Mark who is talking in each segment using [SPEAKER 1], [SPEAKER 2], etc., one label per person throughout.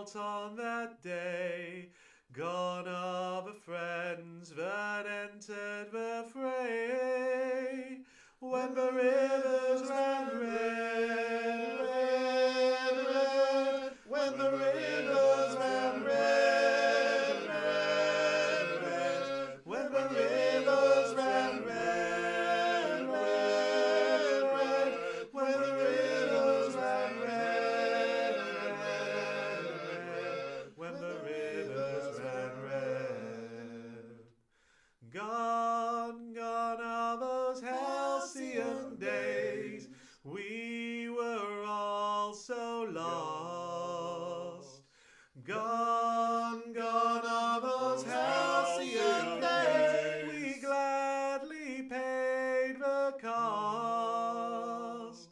[SPEAKER 1] out on that day. Gone are the friends that entered the fray. When the rivers ran red, red, red. When the rivers ran red, red, red. When the rivers ran red, red, red. When the rivers ran red, red, red. When the rivers ran red. Gone, gone are those halcyon days. We were all so lost. Gone, gone are those halcyon days. We gladly paid the cost.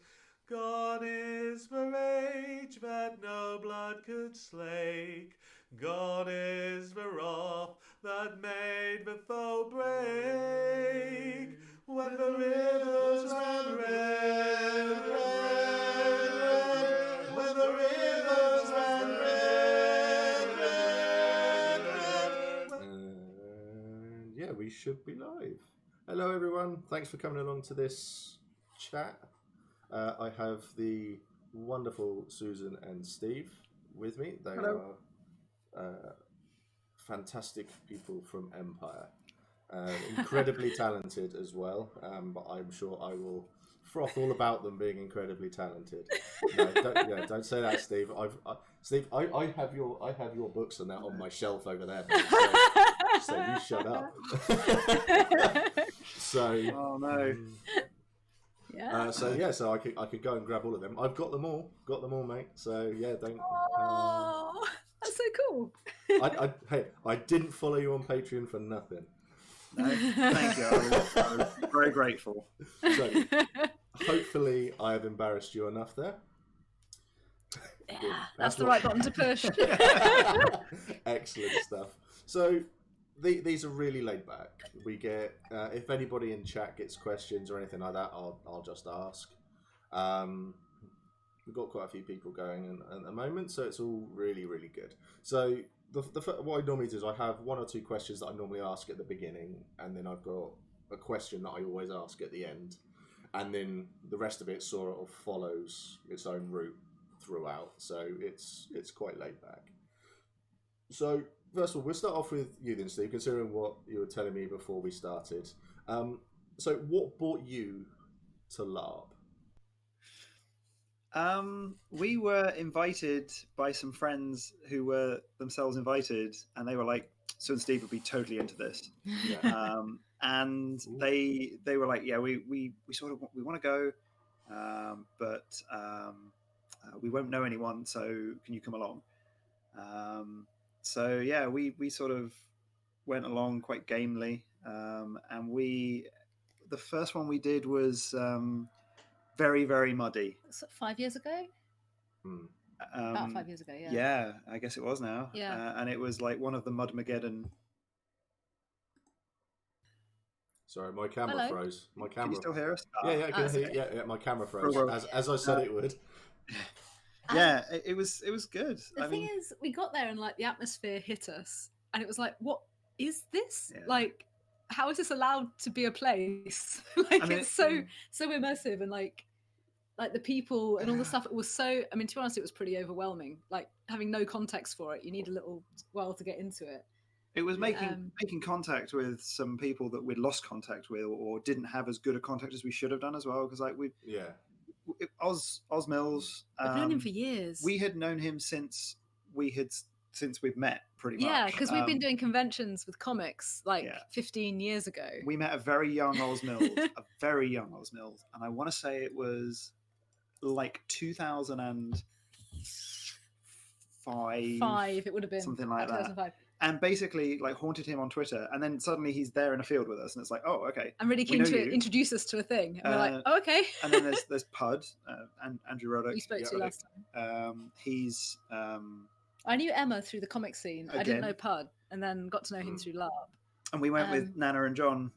[SPEAKER 1] Gone is the rage that no blood could slake. Gone is the wrath that made the foe break. When the rivers ran red, red, red. When the rivers ran red, red, red.
[SPEAKER 2] And yeah, we should be live. Hello, everyone. Thanks for coming along to this chat. I have the wonderful Susan and Steve with me. They
[SPEAKER 3] Hello.
[SPEAKER 2] are fantastic people from Empire. Incredibly talented as well, but I'm sure I will froth all about them being incredibly talented. No, don't say that, Steve. Steve, I have your books and that on my shelf over there. So you shut up. So
[SPEAKER 3] Oh no.
[SPEAKER 4] Yeah.
[SPEAKER 2] So I could go and grab all of them. I've got them all, mate. So yeah, don't.
[SPEAKER 4] Oh, that's so cool.
[SPEAKER 2] I didn't follow you on Patreon for nothing.
[SPEAKER 3] No, thank you. I'm very grateful.
[SPEAKER 2] So hopefully I have embarrassed you enough there.
[SPEAKER 4] Yeah, that's the right button to push.
[SPEAKER 2] Excellent stuff. So these are really laid back. We get if anybody in chat gets questions or anything like that, I'll just ask. We've got quite a few people going at the moment, so it's all really, really good. So what I normally do is I have one or two questions that I normally ask at the beginning, and then I've got a question that I always ask at the end, and then the rest of it sort of follows its own route throughout. So it's quite laid back. So first of all, we'll start off with you then, Steve, considering what you were telling me before we started. So what brought you to LARP?
[SPEAKER 3] We were invited by some friends who were themselves invited, and they were like, "So and Steve would be totally into this."
[SPEAKER 2] Yeah.
[SPEAKER 3] And they were like, "Yeah, we sort of we want to go, but we won't know anyone. So can you come along?" So yeah, we sort of went along quite gamely, and the first one we did was very, very muddy.
[SPEAKER 4] That's 5 years ago. About 5 years ago, yeah.
[SPEAKER 3] Yeah, I guess it was now.
[SPEAKER 4] Yeah.
[SPEAKER 3] And it was like one of the Mudmageddon.
[SPEAKER 2] Sorry, my camera
[SPEAKER 4] Hello?
[SPEAKER 2] froze. My camera.
[SPEAKER 3] Can you still hear us?
[SPEAKER 2] Yeah, I can hear.
[SPEAKER 4] okay.
[SPEAKER 2] Yeah, my camera froze as I said it would.
[SPEAKER 3] Yeah, it was good.
[SPEAKER 4] The thing is, we got there and like the atmosphere hit us, and it was like, what is this?
[SPEAKER 3] Yeah.
[SPEAKER 4] Like, how is this allowed to be a place? Like,
[SPEAKER 3] I mean,
[SPEAKER 4] it's so immersive, and like the people and all the stuff. It was so. I mean, to be honest, it was pretty overwhelming. Like having no context for it, you need a little while to get into it.
[SPEAKER 3] It was making contact with some people that we'd lost contact with, or didn't have as good a contact as we should have done as well. Because like Oz Mills.
[SPEAKER 4] I've known him for years.
[SPEAKER 3] We had known him since we've met, pretty much.
[SPEAKER 4] Yeah, because we've been doing conventions with comics 15 years ago.
[SPEAKER 3] We met a very young Oz Mills, and I want to say it was like 2005.
[SPEAKER 4] It would have been
[SPEAKER 3] something like that.
[SPEAKER 4] 2005.
[SPEAKER 3] And basically, like, haunted him on Twitter, and then suddenly he's there in a field with us, and it's like, oh, okay.
[SPEAKER 4] I'm really keen to introduce us to a thing. And we're like, oh, okay.
[SPEAKER 3] And then there's Pud, and Andrew Roddick.
[SPEAKER 4] You spoke to last time.
[SPEAKER 3] He's.
[SPEAKER 4] I knew Emma through the comic scene.
[SPEAKER 3] Again.
[SPEAKER 4] I didn't know Pud, and then got to know him through LARP.
[SPEAKER 3] And we went with Nana and John.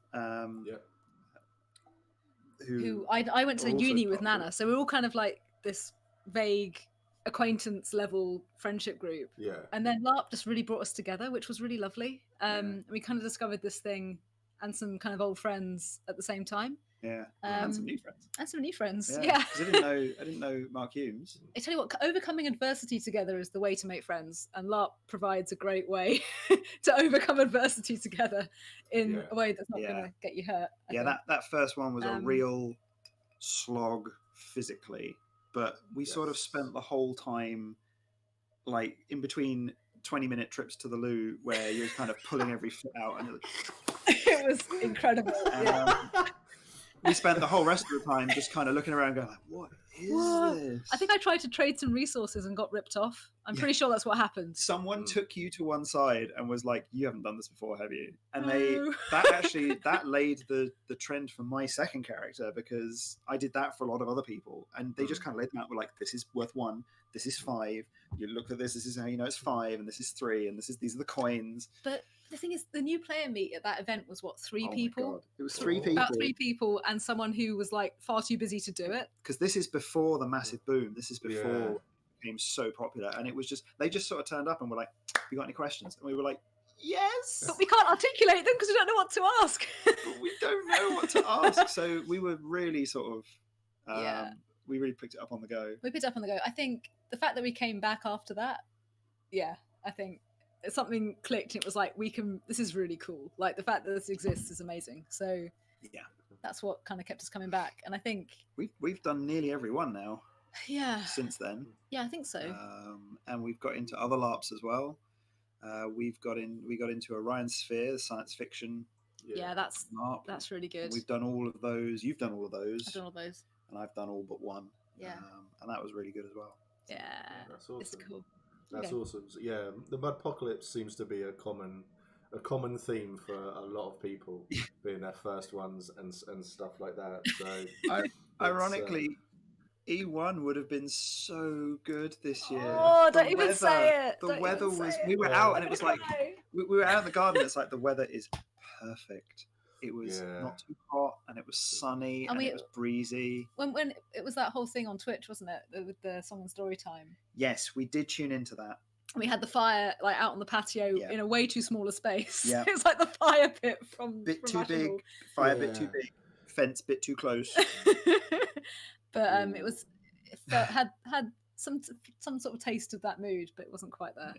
[SPEAKER 3] Who
[SPEAKER 4] I went to uni with Nana, so we're all kind of like this vague acquaintance level friendship group.
[SPEAKER 2] Yeah.
[SPEAKER 4] And then LARP just really brought us together, which was really lovely. We kind of discovered this thing and some kind of old friends at the same time.
[SPEAKER 3] Yeah, and some new friends.
[SPEAKER 4] And some new friends.
[SPEAKER 3] Yeah, because I didn't know Mark Humes.
[SPEAKER 4] I tell you what, overcoming adversity together is the way to make friends, and LARP provides a great way to overcome adversity together in a way that's not going to get you hurt. I think.
[SPEAKER 3] That first one was a real slog physically, but we sort of spent the whole time, like in between 20-minute trips to the loo, where you're kind of pulling every foot out, and
[SPEAKER 4] it was incredible.
[SPEAKER 3] We spent the whole rest of the time just kind of looking around going like, what is this?
[SPEAKER 4] I think I tried to trade some resources and got ripped off. I'm pretty sure that's what happened.
[SPEAKER 3] Someone took you to one side and was like, you haven't done this before, have you? And
[SPEAKER 4] No.
[SPEAKER 3] that laid the trend for my second character, because I did that for a lot of other people, and they just kind of laid them out, were like, this is worth 1, this is 5, you look at this is how you know it's 5, and this is 3, and these are the coins.
[SPEAKER 4] But the thing is, the new player meet at that event was what, 3 people?
[SPEAKER 3] It was 3 people.
[SPEAKER 4] About 3 people, and someone who was like far too busy to do it.
[SPEAKER 3] Because this is before the massive boom. This is before it became so popular, and it was just, they just sort of turned up and were like, "You got any questions?" And we were like, "Yes,"
[SPEAKER 4] but we can't articulate them because we don't know what to ask.
[SPEAKER 3] but we don't know what to ask. So we were really sort of, we really picked it up on the go.
[SPEAKER 4] We picked it up on the go. I think the fact that we came back after that, I think something clicked. It was like, this is really cool. Like, the fact that this exists is amazing. So that's what kind of kept us coming back. And I think
[SPEAKER 3] we've done nearly every one now.
[SPEAKER 4] Yeah.
[SPEAKER 3] Since then.
[SPEAKER 4] Yeah, I think so.
[SPEAKER 3] And we've got into other LARPs as well. We got into Orion Sphere, the science fiction.
[SPEAKER 4] Yeah, that's
[SPEAKER 3] LARP.
[SPEAKER 4] That's really good.
[SPEAKER 3] And we've done all of those. You've done all of those.
[SPEAKER 4] I've done all those.
[SPEAKER 3] And I've done all but one.
[SPEAKER 4] Yeah.
[SPEAKER 3] And that was really good as well.
[SPEAKER 4] Yeah.
[SPEAKER 2] That's awesome.
[SPEAKER 4] It's cool.
[SPEAKER 2] That's awesome. Yeah, the Mudpocalypse seems to be a common theme for a lot of people being their first ones and stuff like that. So
[SPEAKER 3] ironically, E1 would have been so good this year.
[SPEAKER 4] Oh, don't even say it.
[SPEAKER 3] The weather was. We were out, and it was like we were out in the garden. It's like the weather is perfect. It was not too hot, and it was sunny, and it was breezy.
[SPEAKER 4] When it was that whole thing on Twitch, wasn't it, with the song and story time?
[SPEAKER 3] Yes, we did tune into that.
[SPEAKER 4] We had the fire like out on the patio in a way too small a space.
[SPEAKER 3] Yeah.
[SPEAKER 4] It was like the fire pit from
[SPEAKER 3] too big, fire bit too big, fence bit too close.
[SPEAKER 4] But had some sort of taste of that mood, but it wasn't quite there.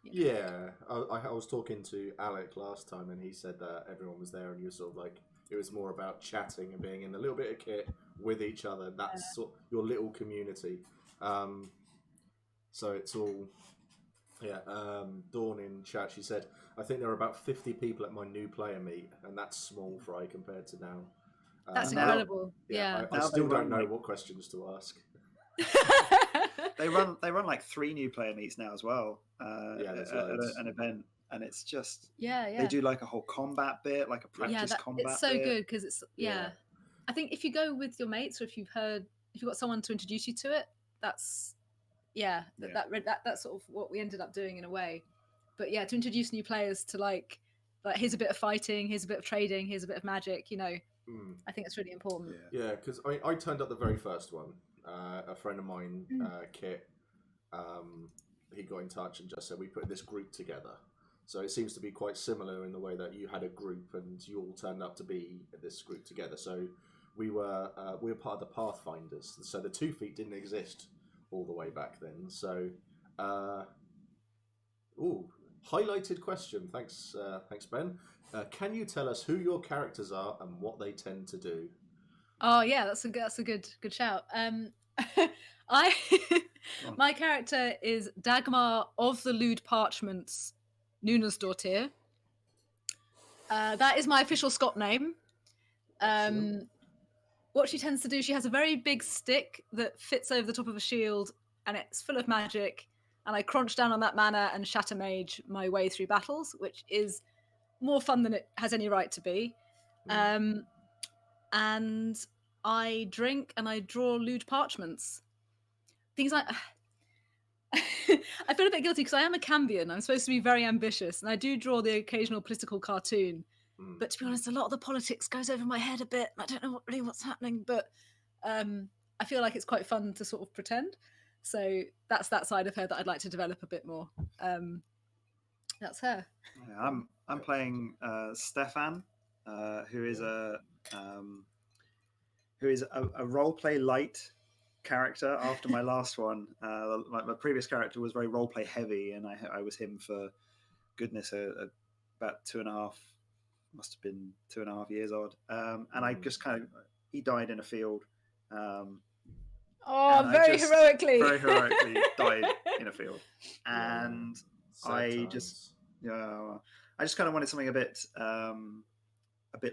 [SPEAKER 2] Yeah, I was talking to Alec last time, and he said that everyone was there, and you were sort of like, it was more about chatting and being in a little bit of kit with each other. That's sort of your little community. So it's all, Dawn in chat, she said, I think there are about 50 people at my new player meet, and that's small fry compared to now.
[SPEAKER 4] That's incredible.
[SPEAKER 2] I still don't know what questions to ask.
[SPEAKER 3] They run like 3 new player meets now as well at an event, and it's just they do like a whole combat bit, like a practice combat.
[SPEAKER 4] It's so good because it's I think if you go with your mates, or if you've got someone to introduce you to it, that's that's sort of what we ended up doing in a way. But to introduce new players to like here's a bit of fighting, here's a bit of trading, here's a bit of magic, I think it's really important.
[SPEAKER 2] Yeah, because I turned up the very first one. A friend of mine, Kit, he got in touch and just said, we put this group together. So it seems to be quite similar in the way that you had a group and you all turned up to be this group together. So we were part of the Pathfinders. So the 2 feet didn't exist all the way back then. So, highlighted question. Thanks, Ben. Can you tell us who your characters are and what they tend to do?
[SPEAKER 4] Oh yeah, that's a good shout. My character is Dagmar of the Lewd Parchments, Nunasdottir. That is my official Scot name. What she tends to do, she has a very big stick that fits over the top of a shield, and it's full of magic. And I crunch down on that mana and shatter mage my way through battles, which is more fun than it has any right to be. And I drink and I draw lewd parchments. Things like I feel a bit guilty because I am a Cambion. I'm supposed to be very ambitious, and I do draw the occasional political cartoon. But to be honest, a lot of the politics goes over my head a bit. I don't know what's happening, but I feel like it's quite fun to sort of pretend. So that's that side of her that I'd like to develop a bit more. That's her.
[SPEAKER 3] Yeah, I'm playing Stefan, who is a role play light character after my last one. My previous character was very role play heavy, and I was him for goodness about 2.5, must have been 2.5 years odd. And I just he died in a field.
[SPEAKER 4] Very heroically.
[SPEAKER 3] Very heroically died in a field, and I just kind of wanted something a bit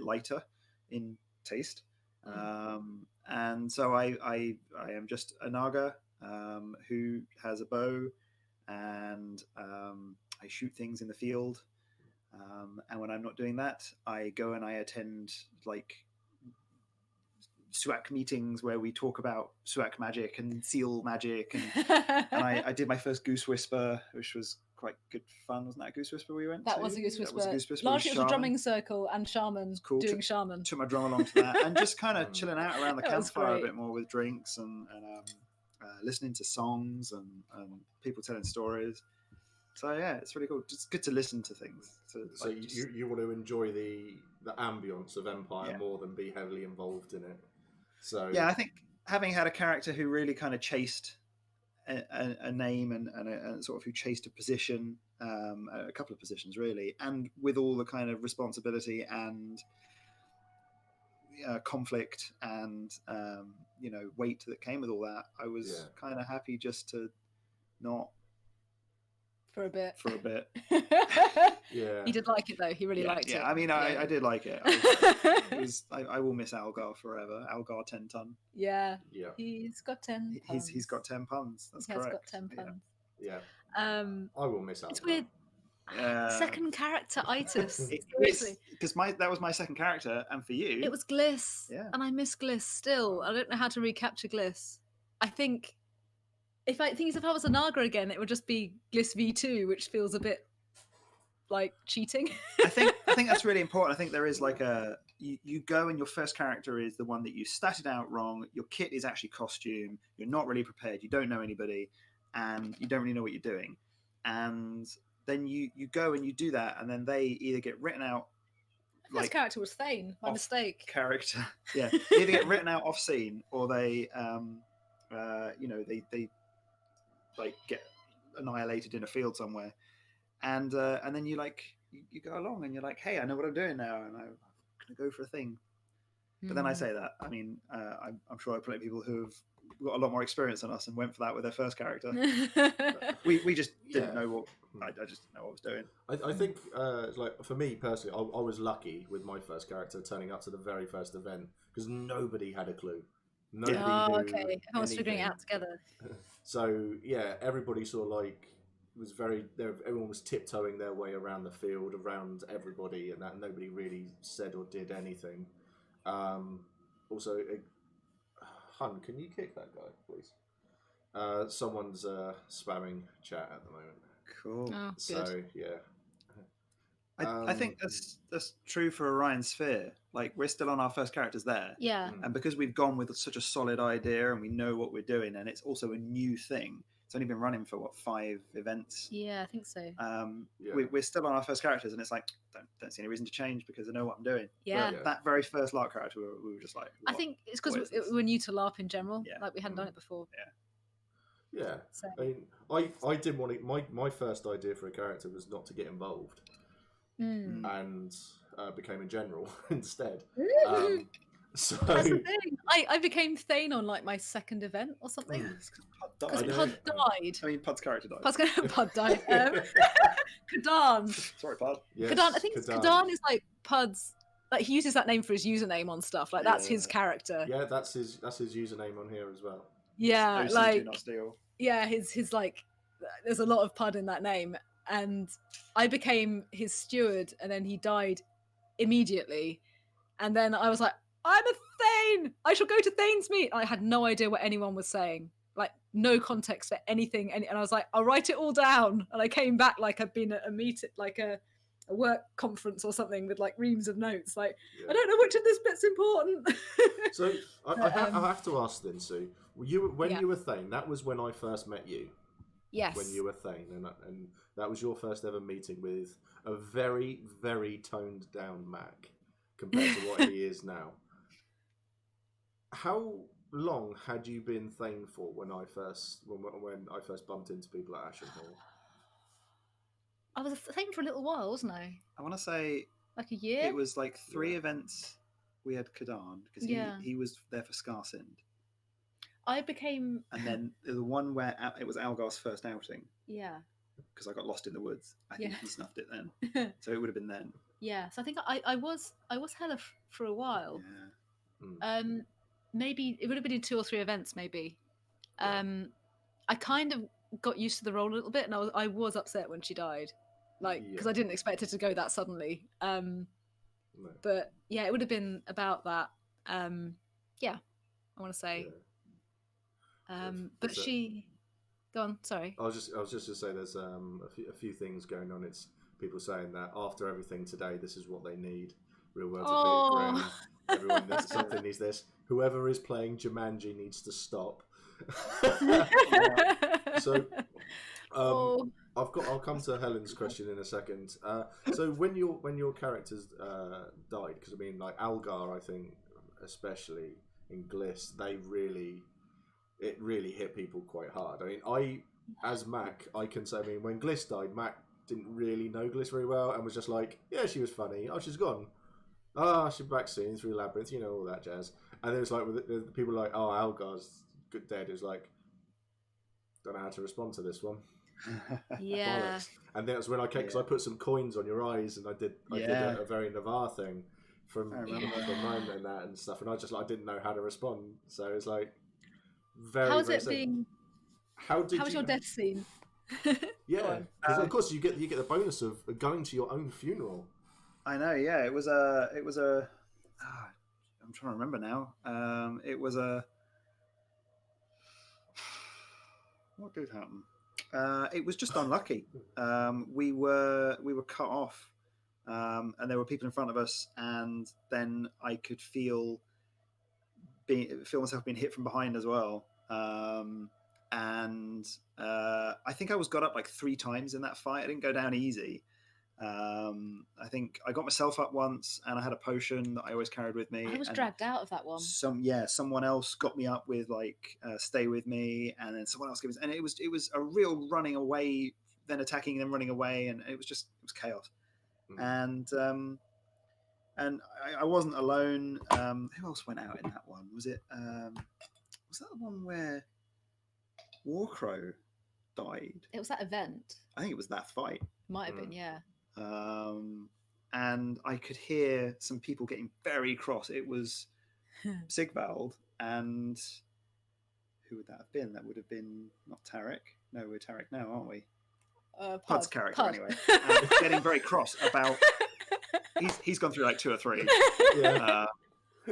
[SPEAKER 3] lighter in taste. And so I am just a Naga who has a bow, and I shoot things in the field. And when I'm not doing that, I go and I attend like SWAC meetings where we talk about SWAC magic and seal magic. And I did my first Goose Whisper, which was quite good fun. Wasn't that a Goose Whisper we went to?
[SPEAKER 4] That was a Goose Whisper.
[SPEAKER 3] That was a Goose Whisper.
[SPEAKER 4] Largely it was a drumming circle and shaman doing shaman.
[SPEAKER 3] Took my drum along to that and just kind of chilling out around the campfire a bit more with drinks and listening to songs and people telling stories. So yeah, it's really cool. It's good to listen to things.
[SPEAKER 2] So you want to enjoy the ambience of Empire more than be heavily involved in it. So
[SPEAKER 3] yeah, I think having had a character who really kind of chased a name and sort of who chased a position, a couple of positions really, and with all the kind of responsibility and conflict and weight that came with all that, I was kind of happy just to not.
[SPEAKER 4] For a bit.
[SPEAKER 2] Yeah.
[SPEAKER 4] He did like it though. He really liked it.
[SPEAKER 3] Yeah, I mean, I did like it. I will miss Algar forever. Algar 10 ton.
[SPEAKER 4] Yeah. He's got 10 puns.
[SPEAKER 3] He's got 10 puns. That's correct.
[SPEAKER 4] He's got 10 puns.
[SPEAKER 2] Yeah. I will miss Algar.
[SPEAKER 4] It's weird. Second character itis.
[SPEAKER 3] Because that was my second character, and for you,
[SPEAKER 4] it was Gliss.
[SPEAKER 3] Yeah.
[SPEAKER 4] And I miss Gliss still. I don't know how to recapture Gliss. I think if I was a Naga again, it would just be Gliss V2, which feels a bit like cheating.
[SPEAKER 3] I think that's really important. I think there is like you go and your first character is the one that you statted out wrong. Your kit is actually costume. You're not really prepared. You don't know anybody, and you don't really know what you're doing. And then you go and you do that, and then they either get written out.
[SPEAKER 4] My first character was Thane. My mistake.
[SPEAKER 3] Character, yeah. They either get written out off scene, or they, they like get annihilated in a field somewhere, and then you go along and you're like, hey, I know what I'm doing now, and I'm gonna go for a thing. But then I say that, I mean, I'm sure I play people who have got a lot more experience than us and went for that with their first character. we just didn't know what. I just didn't know what I was doing.
[SPEAKER 2] I think, like for me personally, I was lucky with my first character turning up to the very first event because nobody had a clue. Nobody knew
[SPEAKER 4] okay. Everyone was figuring it out together.
[SPEAKER 2] So yeah, everybody sort of like was everyone was tiptoeing their way around the field, around everybody, and that nobody really said or did anything. Also, Hun, can you kick that guy, please? Someone's spamming chat at the moment.
[SPEAKER 3] Cool.
[SPEAKER 4] Oh,
[SPEAKER 2] so yeah.
[SPEAKER 3] I think that's true for Orion Sphere. Like, we're still on our first characters there.
[SPEAKER 4] Yeah.
[SPEAKER 3] And because we've gone with such a solid idea and we know what we're doing, and it's also a new thing. It's only been running for 5 events.
[SPEAKER 4] Yeah, I think so.
[SPEAKER 3] We're still on our first characters, and it's like don't see any reason to change because I know what I'm doing.
[SPEAKER 4] Yeah.
[SPEAKER 3] But that very first LARP character, we were just like.
[SPEAKER 4] I think it's because we're new to LARP in general.
[SPEAKER 3] Yeah.
[SPEAKER 4] Like we hadn't done it before.
[SPEAKER 2] Yeah. Yeah.
[SPEAKER 4] So.
[SPEAKER 2] I mean, I didn't want it. My first idea for a character was not to get involved. And became a general instead. So
[SPEAKER 4] that's the thing. I became Thane on like my second event or something. Because Pud died.
[SPEAKER 3] I mean, Pud's character died.
[SPEAKER 4] Pud died. Kadan.
[SPEAKER 3] Sorry, Pud.
[SPEAKER 2] Yes,
[SPEAKER 4] Kadan. I think Kadan is like Pud's. Like he uses that name for his username on stuff. Like that's his character.
[SPEAKER 2] Yeah, that's his username on here as well.
[SPEAKER 4] Yeah,
[SPEAKER 3] OC
[SPEAKER 4] like
[SPEAKER 3] do not steal.
[SPEAKER 4] Yeah, his like. There's a lot of Pud in that name. And I became his steward, and then he died immediately. And then I was like, I'm a Thane! I shall go to Thane's meet! I had no idea what anyone was saying. Like, no context for anything. And I was like, I'll write it all down. And I came back like I'd been at a meet, like a a work conference or something with like reams of notes. Like,
[SPEAKER 2] Yeah.
[SPEAKER 4] I don't know which of this bit's important.
[SPEAKER 2] So I have to ask then, Sue. When
[SPEAKER 4] Yeah.
[SPEAKER 2] you were Thane, that was when I first met you.
[SPEAKER 4] Yes.
[SPEAKER 2] When you were Thane, and that was your first ever meeting with a very, very toned down Mac compared to what he is now. How long had you been Thane for when I first bumped into people at Asham Hall?
[SPEAKER 4] I was a Thane for a little while, wasn't I?
[SPEAKER 3] I want to say
[SPEAKER 4] Like a year.
[SPEAKER 3] it was like 3
[SPEAKER 2] Yeah.
[SPEAKER 3] events we had Kadan because
[SPEAKER 4] Yeah.
[SPEAKER 3] he was there for Scarsind.
[SPEAKER 4] I became.
[SPEAKER 3] And then the one where it was Algar's first outing
[SPEAKER 4] Yeah.
[SPEAKER 3] because I got lost in the woods. I think
[SPEAKER 4] Yeah.
[SPEAKER 3] he snuffed it then. So it would have been then.
[SPEAKER 4] Yeah. So I think I was Hella for a while.
[SPEAKER 3] Yeah.
[SPEAKER 4] Maybe it would have been in 2 or 3 events. Maybe. I kind of got used to the role a little bit, and I was upset when she died, like because I didn't expect her to go that suddenly. But yeah, it would have been about that. Yeah, I want to say. But she, go on. Sorry.
[SPEAKER 2] I was just going to say there's a few things going on. It's people saying that after everything today, this is what they need. Real world's a bit grim. Everyone needs something. Needs this. Whoever is playing Jumanji needs to stop. So, I'll come to Helen's question in a second. So when your characters died, because I mean, like Algar, I think especially in Gliss, it really hit people quite hard. I mean, as Mac, I can say, I mean, when Gliss died, Mac didn't really know Gliss very well and was just like, yeah, she was funny. Oh, she's gone. Oh, she's back soon through Labyrinth, all that jazz. And it was like, with the people like, oh, Algar's dead. It was like, don't know how to respond to this one.
[SPEAKER 4] Yeah.
[SPEAKER 2] And then it was when I came, because I put some coins on your eyes, and I did a very Navarre thing from Rome and that and stuff, and I just didn't know how to respond. So it was like
[SPEAKER 4] How's it being?
[SPEAKER 3] How
[SPEAKER 4] was your death scene?
[SPEAKER 2] Yeah, because of course you get the bonus of going to your own funeral.
[SPEAKER 3] I know. Yeah, it was a. I'm trying to remember now. It was a. What did happen? It was just unlucky. We were cut off, and there were people in front of us, and then I could feel myself being hit from behind as well. And I think I was got up like 3 times in that fight. I didn't go down easy. I think I got myself up once, and I had a potion that I always carried with me.
[SPEAKER 4] I was dragged out of that one.
[SPEAKER 3] Someone else got me up with like stay with me, and then someone else gave me, and it was a real running away, then attacking, then running away, and it was chaos. And I wasn't alone. Who else went out in that one? Was it was that the one where Warcrow died?
[SPEAKER 4] It was that event.
[SPEAKER 3] I think it was that fight.
[SPEAKER 4] Might have been, yeah.
[SPEAKER 3] And I could hear some people getting very cross. It was Sigvald, and who would that have been? That would have been not Tarek. No, we're Tarek now, aren't we? Pud's character, anyway. Getting very cross about. He's gone through like 2 or 3.
[SPEAKER 2] Yeah.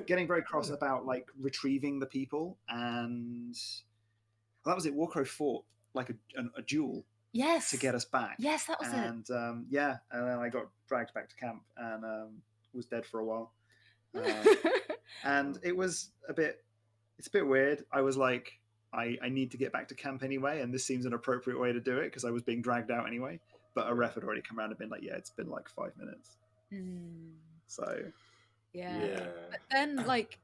[SPEAKER 3] Getting very cross about like retrieving the people, and that was it. Warcrow fought like a duel.
[SPEAKER 4] Yes.
[SPEAKER 3] To get us back.
[SPEAKER 4] Yes, that was it.
[SPEAKER 3] And and then I got dragged back to camp and was dead for a while. And it's a bit weird. I was like, I need to get back to camp anyway, and this seems an appropriate way to do it because I was being dragged out anyway. But a ref had already come around and been like, yeah, it's been like 5 minutes. So
[SPEAKER 4] yeah. But then like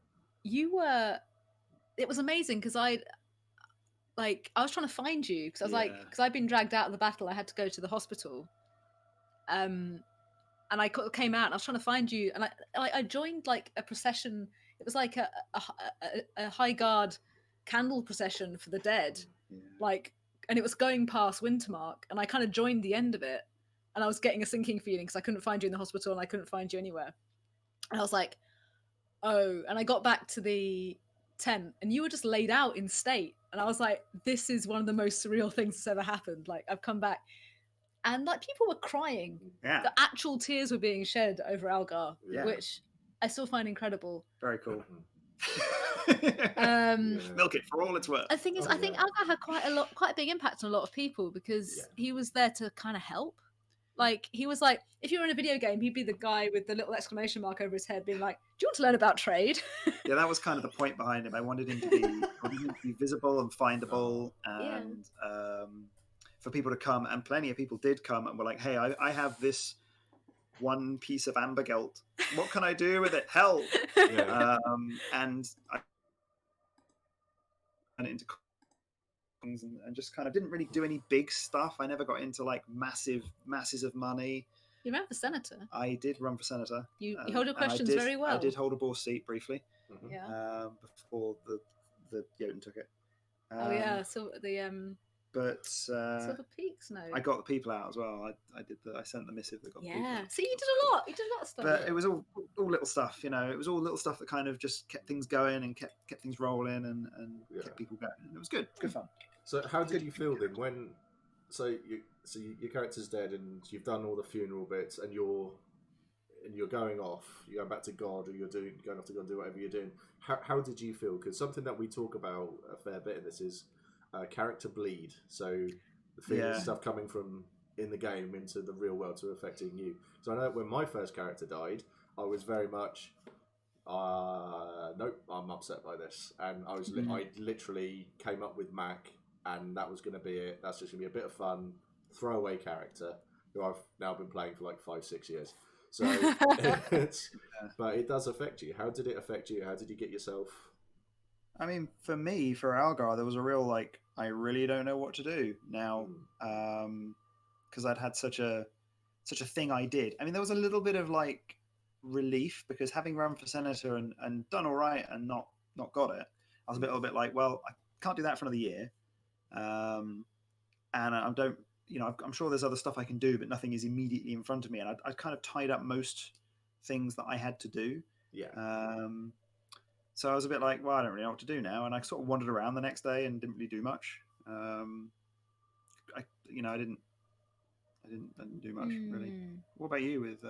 [SPEAKER 4] it was amazing because I was trying to find you because I was because I'd been dragged out of the battle. I had to go to the hospital. And I came out and I was trying to find you. And I joined like a procession. It was like a high guard candle procession for the dead. Yeah. And it was going past Wintermark. And I kind of joined the end of it. And I was getting a sinking feeling because I couldn't find you in the hospital and I couldn't find you anywhere. And I was like, oh. And I got back to the tent and you were just laid out in state. And I was like, this is one of the most surreal things that's ever happened. Like, I've come back. And like people were crying.
[SPEAKER 3] Yeah.
[SPEAKER 4] The actual tears were being shed over Algar, which I still find incredible.
[SPEAKER 3] Very cool. Milk it for all it's worth.
[SPEAKER 4] The thing is, I think Algar had quite a big impact on a lot of people because he was there to kind of help. Like he was like, if you were in a video game, he'd be the guy with the little exclamation mark over his head, being like, "Do you want to learn about trade?"
[SPEAKER 3] Yeah, that was kind of the point behind him. I wanted him to be visible and findable, and for people to come. And plenty of people did come and were like, "Hey, I have this one piece of ambergelt. What can I do with it? Help!" And I went into and just kind of didn't really do any big stuff. I never got into like masses of money.
[SPEAKER 4] You ran for senator.
[SPEAKER 3] I did run for senator.
[SPEAKER 4] You hold your questions very well.
[SPEAKER 3] I did hold a boss seat briefly.
[SPEAKER 4] Yeah.
[SPEAKER 3] Before the Jotun took it.
[SPEAKER 4] So the
[SPEAKER 3] But
[SPEAKER 4] Silver Peaks. No,
[SPEAKER 3] I got the people out as well. I sent the missive that got the people out.
[SPEAKER 4] So you did a lot. You did a lot of stuff.
[SPEAKER 3] But it was all little stuff, you know. It was all little stuff that kind of just kept things going and kept things rolling and kept people going. And it was good fun.
[SPEAKER 2] So how did you feel then when? So your character's dead and you've done all the funeral bits and you're going off. You're going back to God, or you're going off to God and do whatever you're doing. How did you feel? Because something that we talk about a fair bit in this is character bleed. So the feelings stuff coming from in the game into the real world to affecting you. So I know when my first character died, I was very much, nope, I'm upset by this, and I literally came up with Mac, and that was going to be it. That's just going to be a bit of fun, throwaway character who I've now been playing for like 5-6 years. So, but it does affect you. How did it affect you? How did you get yourself?
[SPEAKER 3] I mean, for me, for Algar, there was a real like, I really don't know what to do now, because I'd had such a thing I did. I mean, there was a little bit of like relief because having run for senator and done all right and not got it, I was a little bit like, well, I can't do that for another year, and I don't, you know, I'm sure there's other stuff I can do, but nothing is immediately in front of me, and I kind of tied up most things that I had to do. So I was a bit like, well, I don't really know what to do now, and I sort of wandered around the next day and didn't really do much. I didn't do much really. What about you with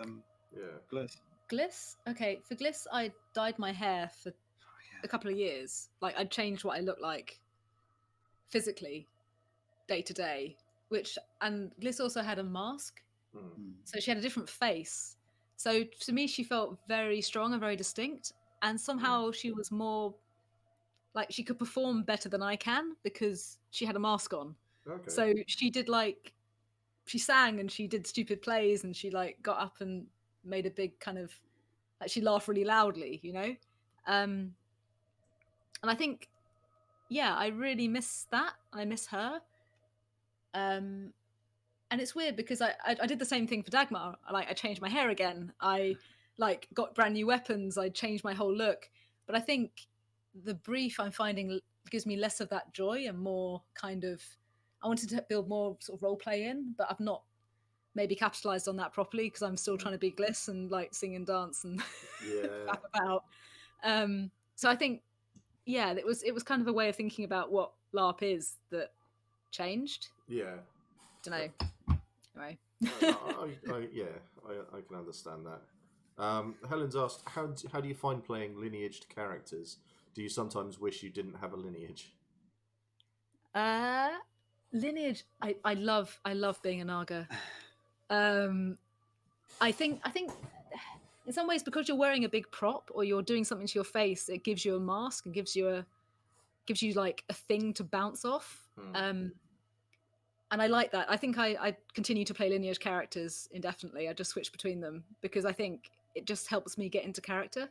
[SPEAKER 3] Gliss?
[SPEAKER 4] Gliss? Okay, for Gliss, I dyed my hair for a couple of years. Like, I'd changed what I looked like physically, day to day. And Gliss also had a mask, so she had a different face. So to me, she felt very strong and very distinct. And somehow she was more like she could perform better than I can because she had a mask on. Okay. So she did she sang and she did stupid plays and she like got up and made a big kind of like she laughed really loudly, you know. And I think, I really miss that. I miss her. And it's weird because I did the same thing for Dagmar. I changed my hair again. I got brand new weapons. I changed my whole look. But I think the brief I'm finding gives me less of that joy and more kind of, I wanted to build more sort of role play in, but I've not maybe capitalized on that properly because I'm still trying to be Gliss and like sing and dance and flap about. So I think, it was kind of a way of thinking about what LARP is that changed. Don't know. Anyway.
[SPEAKER 2] I can understand that. Helen's asked, how do you find playing lineaged characters? Do you sometimes wish you didn't have a lineage?
[SPEAKER 4] Lineage, I love being a Naga. I think in some ways because you're wearing a big prop or you're doing something to your face, it gives you a mask and gives you like a thing to bounce off. And I like that. I think I continue to play lineage characters indefinitely. I just switch between them because I think it just helps me get into character.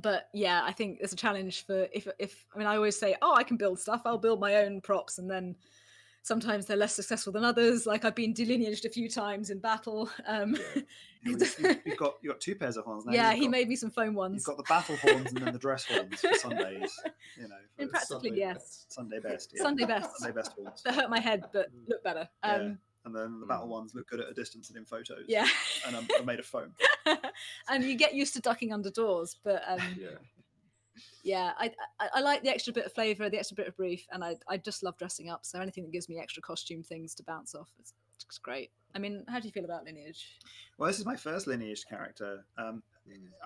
[SPEAKER 4] But I think there's a challenge for if I mean, I always say, I can build stuff. I'll build my own props, and then sometimes they're less successful than others. Like I've been delineaged a few times in battle.
[SPEAKER 3] You've got two pairs of horns now.
[SPEAKER 4] Yeah, he made me some foam ones.
[SPEAKER 3] You've got the battle horns and then the dress horns for Sundays. You know,
[SPEAKER 4] and practically
[SPEAKER 2] Sunday
[SPEAKER 4] yes.
[SPEAKER 3] Sunday best. Yeah.
[SPEAKER 4] Sunday best.
[SPEAKER 3] Sunday best horns.
[SPEAKER 4] That hurt my head, but look better.
[SPEAKER 3] And then the battle ones look good at a distance and in photos.
[SPEAKER 4] Yeah.
[SPEAKER 3] And I'm made of foam.
[SPEAKER 4] And you get used to ducking under doors, but I like the extra bit of flavour, the extra bit of brief, and I just love dressing up. So anything that gives me extra costume things to bounce off is great. I mean, how do you feel about lineage?
[SPEAKER 3] Well, this is my first lineage character.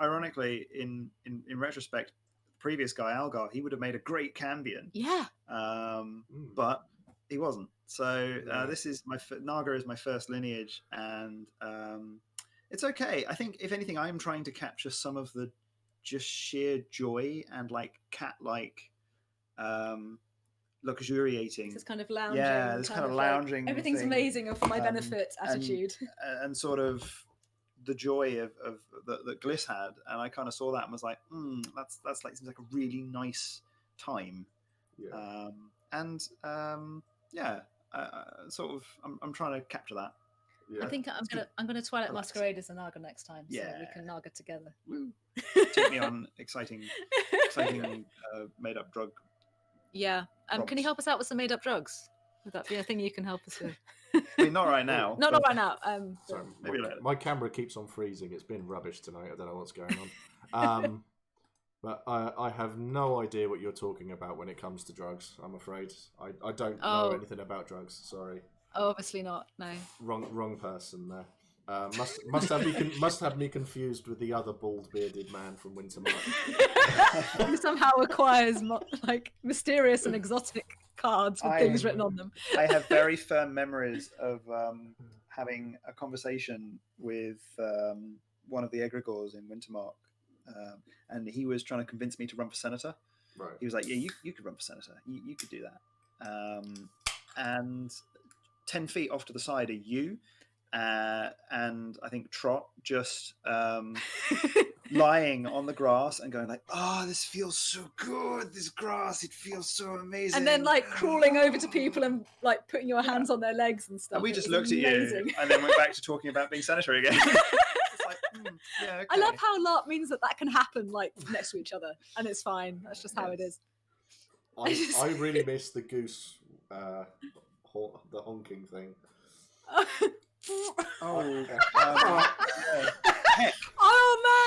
[SPEAKER 3] Ironically, in retrospect, the previous guy Algar, he would have made a great Cambion.
[SPEAKER 4] Yeah.
[SPEAKER 3] But he wasn't. So this is Naga is my first lineage, and it's okay. I think if anything, I'm trying to capture some of the just sheer joy and like cat-like luxuriating.
[SPEAKER 4] This kind of lounging.
[SPEAKER 3] Yeah, this kind of lounging.
[SPEAKER 4] Like, everything's
[SPEAKER 3] thing.
[SPEAKER 4] amazing for my benefit attitude.
[SPEAKER 3] And sort of the joy of that Gliss had, and I kind of saw that and was like, that's like seems like a really nice time.
[SPEAKER 2] Yeah.
[SPEAKER 3] Sort of I'm trying to capture that.
[SPEAKER 2] Yeah.
[SPEAKER 4] I think I'm gonna Twilight Masquerade as a Naga next time, so we can Naga together.
[SPEAKER 3] Woo. Take me on exciting made up drug.
[SPEAKER 4] Yeah. Can you help us out with some made up drugs? Would that be a thing you can help us with?
[SPEAKER 3] I mean, not right now.
[SPEAKER 4] Not right now.
[SPEAKER 2] Sorry,
[SPEAKER 3] maybe later.
[SPEAKER 2] My camera keeps on freezing. It's been rubbish tonight. I don't know what's going on. But I have no idea what you're talking about when it comes to drugs. I'm afraid I don't know anything about drugs. Sorry.
[SPEAKER 4] Oh, obviously not. No.
[SPEAKER 2] Wrong person there. Must have me confused with the other bald bearded man from Wintermark.
[SPEAKER 4] Who somehow acquires like mysterious and exotic cards with things written on them.
[SPEAKER 3] I have very firm memories of having a conversation with one of the egregores in Wintermark, and he was trying to convince me to run for senator.
[SPEAKER 2] Right.
[SPEAKER 3] He was like, "Yeah, you could run for senator. You could do that." And 10 feet off to the side are you. And I think Trot just lying on the grass and going like, "Oh, this feels so good. This grass, it feels so amazing."
[SPEAKER 4] And then like crawling over to people and like putting your hands on their legs and stuff.
[SPEAKER 3] And we just looked at you and then went back to talking about being senator again. It's like, yeah, okay.
[SPEAKER 4] I love how LARP means that can happen like next to each other, and it's fine. That's just how it is.
[SPEAKER 2] I really miss the goose, the honking thing.
[SPEAKER 4] Oh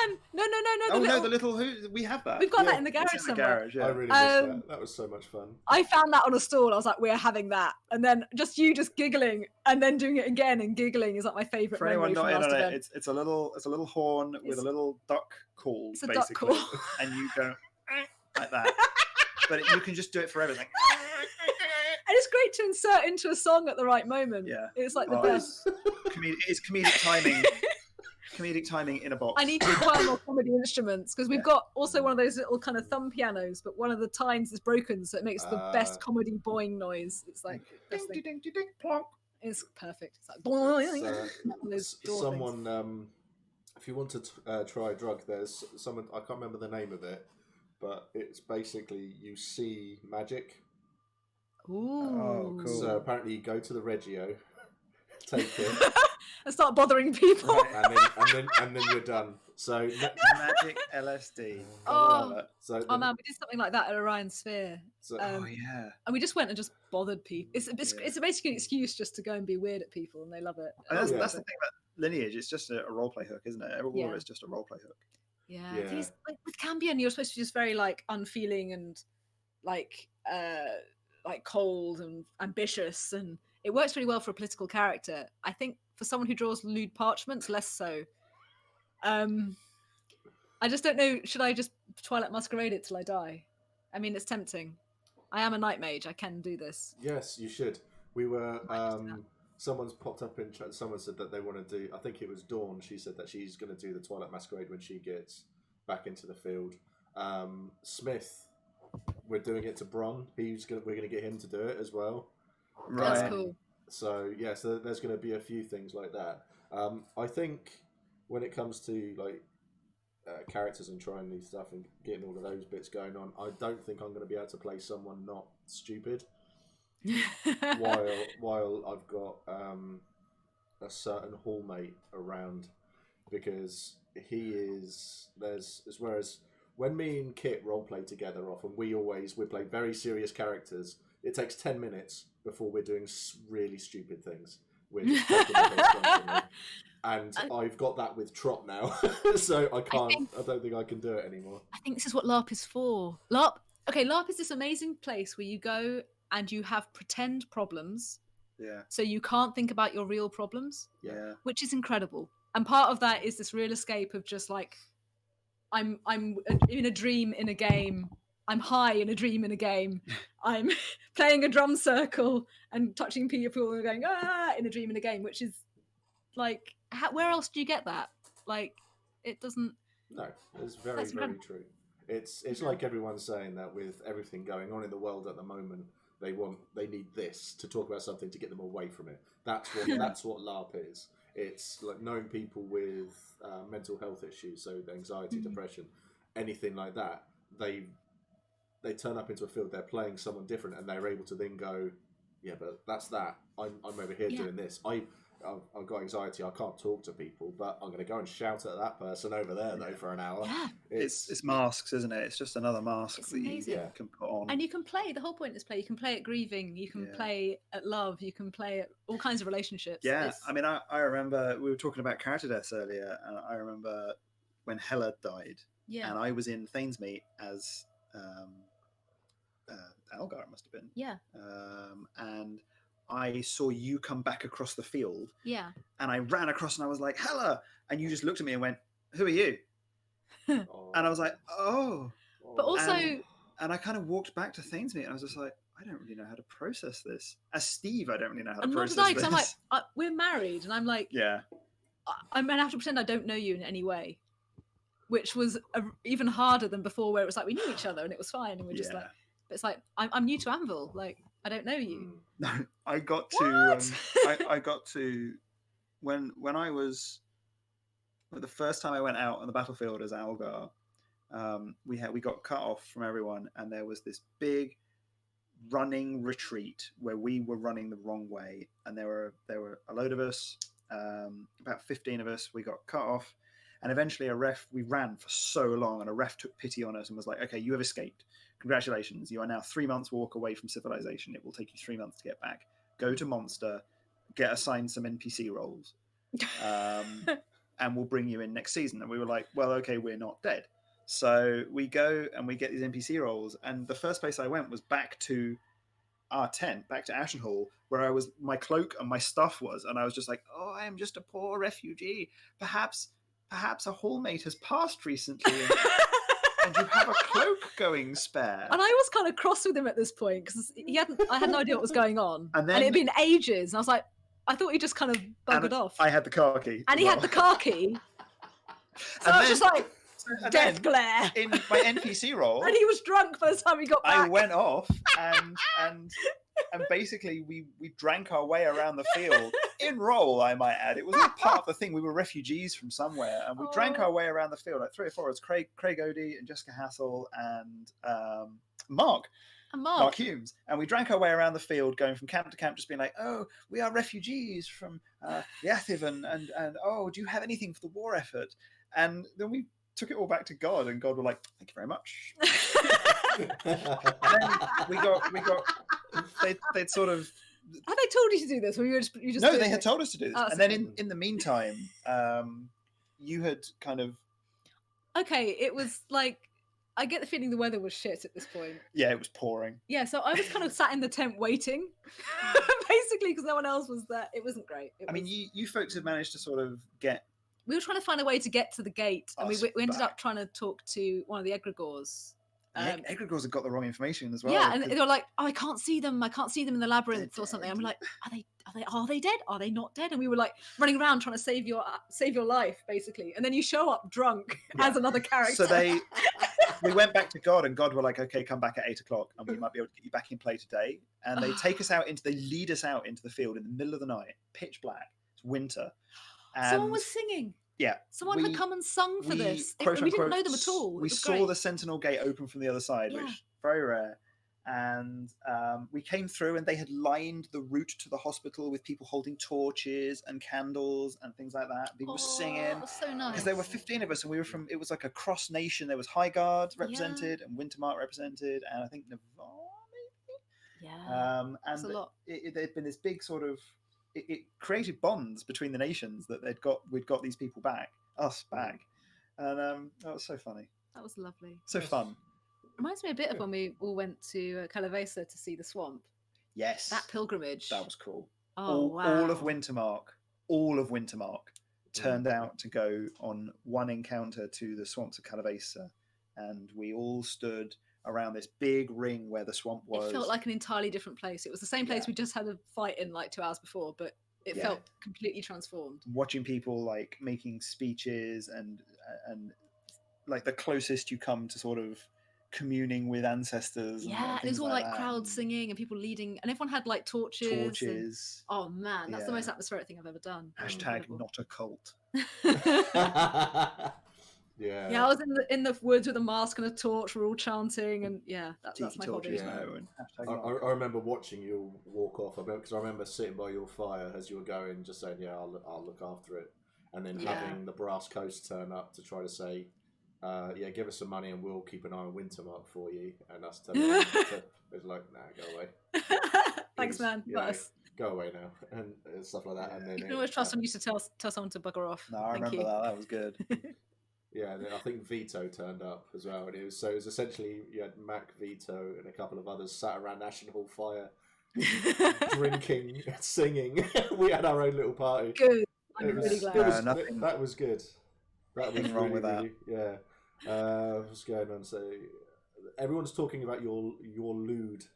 [SPEAKER 4] man! No!
[SPEAKER 3] The little we have that.
[SPEAKER 4] We've got that in the garage somewhere.
[SPEAKER 3] Yeah.
[SPEAKER 2] I really miss that. That was so much fun.
[SPEAKER 4] I found that on a stall. I was like, "We're having that," and then just giggling and then doing it again and giggling is like my favourite.
[SPEAKER 3] For anyone not in on it, it's a little horn with a little duck call.
[SPEAKER 4] It's a
[SPEAKER 3] basically,
[SPEAKER 4] duck call,
[SPEAKER 3] and you go like that. But you can just do it for everything.
[SPEAKER 4] And it's great to insert into a song at the right moment.
[SPEAKER 3] Yeah,
[SPEAKER 4] it's like the best.
[SPEAKER 3] It's comedic timing. Comedic timing in a box.
[SPEAKER 4] I need to acquire more comedy instruments because we've got also one of those little kind of thumb pianos, but one of the tines is broken, so it makes the best comedy boing noise. It's like
[SPEAKER 3] ding, ding, ding, ding, plonk.
[SPEAKER 4] It's perfect. It's like boing.
[SPEAKER 2] Someone, if you want to try a drug, there's someone, I can't remember the name of it, but it's basically you see magic.
[SPEAKER 4] Ooh.
[SPEAKER 3] Oh, cool.
[SPEAKER 2] So apparently you go to the Reggio, take it,
[SPEAKER 4] and start bothering people,
[SPEAKER 2] and then you're done. So
[SPEAKER 3] magic LSD.
[SPEAKER 4] Oh man, we did something like that at Orion Sphere.
[SPEAKER 2] So,
[SPEAKER 3] oh yeah.
[SPEAKER 4] And we just went and just bothered people. It's basically an excuse just to go and be weird at people, and they love it.
[SPEAKER 3] That's the thing about Lineage. It's just a roleplay hook, isn't it? All of it's just a roleplay hook.
[SPEAKER 4] Yeah. I think it's, like, with Cambion, you're supposed to be just very like unfeeling and like cold and ambitious, and it works really well for a political character. I think for someone who draws lewd parchments, less so. I just don't know. Should I just Twilight Masquerade it till I die? I mean, it's tempting. I am a night mage. I can do this.
[SPEAKER 2] Yes, you should. We were. Someone's popped up in chat. Someone said that they want to do. I think it was Dawn. She said that she's going to do the Twilight Masquerade when she gets back into the field. Smith, we're doing it to Bron. We're going to get him to do it as well.
[SPEAKER 3] Right.
[SPEAKER 4] That's cool.
[SPEAKER 2] So yeah, so there's going to be a few things like that. I think when it comes to like characters and trying new stuff and getting all of those bits going on, I don't think I'm going to be able to play someone not stupid. while I've got a certain hallmate around, because whereas when me and Kit roleplay together often we play very serious characters. It takes 10 minutes before we're doing really stupid things. We're just taking the piss constantly. And I've got that with Trot now, so I don't think I can do it anymore.
[SPEAKER 4] I think this is what LARP is for. LARP is this amazing place where you go and you have pretend problems.
[SPEAKER 3] Yeah.
[SPEAKER 4] So you can't think about your real problems.
[SPEAKER 3] Yeah.
[SPEAKER 4] Which is incredible. And part of that is this real escape of just like, I'm in a dream in a game, I'm high in a dream in a game. I'm playing a drum circle and touching people and going in a dream in a game, which is like, where else do you get that? Like, it doesn't.
[SPEAKER 2] No, it's very, very true. It's like everyone's saying that with everything going on in the world at the moment, they need this to talk about something to get them away from it. That's what LARP is. It's like knowing people with mental health issues, so anxiety, depression, anything like that. They turn up into a field, they're playing someone different, and they're able to then go, yeah, but that's that. I'm over here doing this. I've got anxiety. I can't talk to people, but I'm going to go and shout at that person over there though for an hour.
[SPEAKER 4] Yeah,
[SPEAKER 3] it's masks, isn't it? It's just another mask that you can put on.
[SPEAKER 4] And you can play. The whole point is play. You can play at grieving. You can play at love. You can play at all kinds of relationships.
[SPEAKER 3] Yeah, I mean, I remember we were talking about character deaths earlier, and I remember when Hella died. Yeah, and I was in Thanesmeet as Algar, it must have been.
[SPEAKER 4] Yeah,
[SPEAKER 3] and I saw you come back across the field.
[SPEAKER 4] Yeah.
[SPEAKER 3] And I ran across and I was like, Hella. And you just looked at me and went, who are you? And I was like, oh.
[SPEAKER 4] But also...
[SPEAKER 3] And I kind of walked back to Thanesmeet and I was just like, I don't really know how to process this. As Steve, I don't really know how to process this.
[SPEAKER 4] Because I'm like, we're married. And I'm like,
[SPEAKER 3] yeah.
[SPEAKER 4] I'm going to have to pretend I don't know you in any way. Which was even harder than before, where it was like we knew each other and it was fine. And we're just like, but it's like, I'm new to Anvil. Like, I don't know you.
[SPEAKER 3] No, I got to I got to when I was the first time I went out on the battlefield as Algar, we got cut off from everyone, and there was this big running retreat where we were running the wrong way, and there were a load of us, about 15 of us. We got cut off, and eventually we ran for so long, and a ref took pity on us and was like, okay, you have escaped. Congratulations, you are now 3 months walk away from civilization. It will take you 3 months to get back. Go to Monster, get assigned some NPC roles, and we'll bring you in next season. And we were like, well, okay, we're not dead. So we go and we get these NPC roles. And the first place I went was back to our tent, back to Ashenhall, where my cloak and my stuff was. And I was just like, oh, I am just a poor refugee. Perhaps a hallmate has passed recently. And you have a cloak going spare.
[SPEAKER 4] And I was kind of cross with him at this point because I had no idea what was going on. And it had been ages. And I was like, I thought he just kind of buggered off.
[SPEAKER 3] I had the car key.
[SPEAKER 4] And he had the car key. So I was just like, death glare.
[SPEAKER 3] In my NPC role.
[SPEAKER 4] And he was drunk by the time we got back.
[SPEAKER 3] I went off and basically we drank our way around the field in role, I might add. It was all part of the thing. We were refugees from somewhere, and we drank our way around the field, like 3 or 4 of us, Craig Odie and Jessica Hassel and Mark Humes. And we drank our way around the field, going from camp to camp, just being like, oh, we are refugees from the Athiv, and oh, do you have anything for the war effort? And then we took it all back to God, and God were like, thank you very much. And then we got they'd sort of...
[SPEAKER 4] Had they told you to do this, or you just
[SPEAKER 3] no, they had told us to do this. And then in the meantime, you had kind of...
[SPEAKER 4] Okay, it was like, I get the feeling the weather was shit at this point.
[SPEAKER 3] Yeah, it was pouring.
[SPEAKER 4] Yeah, so I was kind of sat in the tent waiting, basically, because no one else was there. It wasn't great.
[SPEAKER 3] I mean, you folks have managed to sort of get...
[SPEAKER 4] We were trying to find a way to get to the gate, and we ended up trying to talk to one of the egregores.
[SPEAKER 3] Egregores have got the wrong information as well.
[SPEAKER 4] Yeah, and they were like, "Oh, I can't see them. I can't see them in the labyrinth or something." I'm like, "Are they dead? Are they not dead?" And we were like running around trying to save your life, basically. And then you show up drunk as another character.
[SPEAKER 3] So we went back to God, and God were like, "Okay, come back at 8 o'clock, and we might be able to get you back in play today." And they lead us out into the field in the middle of the night, pitch black. It's winter. And
[SPEAKER 4] someone was singing.
[SPEAKER 3] Yeah.
[SPEAKER 4] Someone had come and sung for this. We didn't know them at all.
[SPEAKER 3] We saw the Sentinel gate open from the other side, which is very rare. And we came through, and they had lined the route to the hospital with people holding torches and candles and things like that. People were singing.
[SPEAKER 4] That was so nice.
[SPEAKER 3] Because there were 15 of us, and it was like a cross nation. There was Highguard represented and Wintermark represented, and I think Navarre maybe.
[SPEAKER 4] Yeah.
[SPEAKER 3] And
[SPEAKER 4] that's a lot.
[SPEAKER 3] There'd been this big sort of... It created bonds between the nations that we'd got these people back, us back, and that was so funny.
[SPEAKER 4] That was lovely.
[SPEAKER 3] So fun.
[SPEAKER 4] Reminds me a bit of when we all went to Calavesa to see the swamp.
[SPEAKER 3] Yes,
[SPEAKER 4] that pilgrimage.
[SPEAKER 3] That was cool.
[SPEAKER 4] Oh, wow.
[SPEAKER 3] All of Wintermark turned out to go on one encounter to the swamps of Calavesa, and we all stood around this big ring where the swamp was.
[SPEAKER 4] It felt like an entirely different place. It was the same place we just had a fight in like 2 hours before, but it felt completely transformed.
[SPEAKER 3] Watching people like making speeches and like the closest you come to sort of communing with ancestors.
[SPEAKER 4] Yeah,
[SPEAKER 3] and
[SPEAKER 4] it was all like
[SPEAKER 3] that.
[SPEAKER 4] crowd singing and people leading, and everyone had like torches. And, oh man, that's the most atmospheric thing I've ever done.
[SPEAKER 3] Hashtag not a cult.
[SPEAKER 4] Yeah, I was in the woods with a mask and a torch. We're all chanting, and that's my hobby.
[SPEAKER 2] I remember watching you walk off. Because I remember sitting by your fire as you were going, just saying, "Yeah, I'll look after it," and then having the brass coast turn up to try to say, give us some money and we'll keep an eye on Wintermark for you. And us telling them it was like, nah, go away.
[SPEAKER 4] Thanks, man.
[SPEAKER 2] Go away now, and stuff like that. And then
[SPEAKER 4] you can always trust when you used to tell someone to bugger off.
[SPEAKER 3] No, I remember that. That was good.
[SPEAKER 2] Yeah, and then I think Vito turned up as well, and it was essentially you had Mac, Vito, and a couple of others sat around National Hall fire, drinking, singing. We had our own little party.
[SPEAKER 4] Good. I'm really glad.
[SPEAKER 2] That was good. That was
[SPEAKER 3] wrong with that.
[SPEAKER 2] Yeah. What's going on? So everyone's talking about your lewd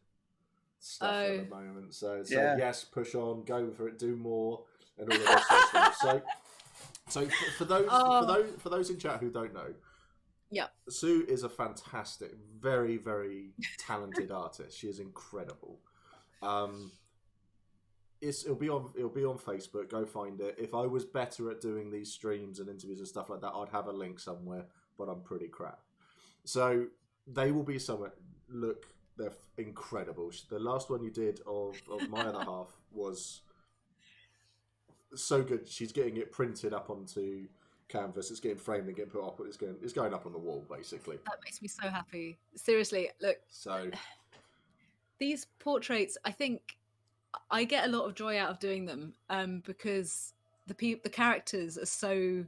[SPEAKER 2] stuff at the moment. So yes, push on, go for it, do more, and all of that sort of stuff. So for those in chat who don't know, Sue is a fantastic, very, very talented artist. She is incredible. It'll be on Facebook. Go find it. If I was better at doing these streams and interviews and stuff like that, I'd have a link somewhere. But I'm pretty crap. So they will be somewhere. Look, they're incredible. The last one you did of my other half was so good. She's getting it printed up onto canvas. It's getting framed and getting put up. It's going up on the wall, basically.
[SPEAKER 4] That makes me so happy. Seriously, look.
[SPEAKER 2] So
[SPEAKER 4] these portraits, I think I get a lot of joy out of doing them because the characters are so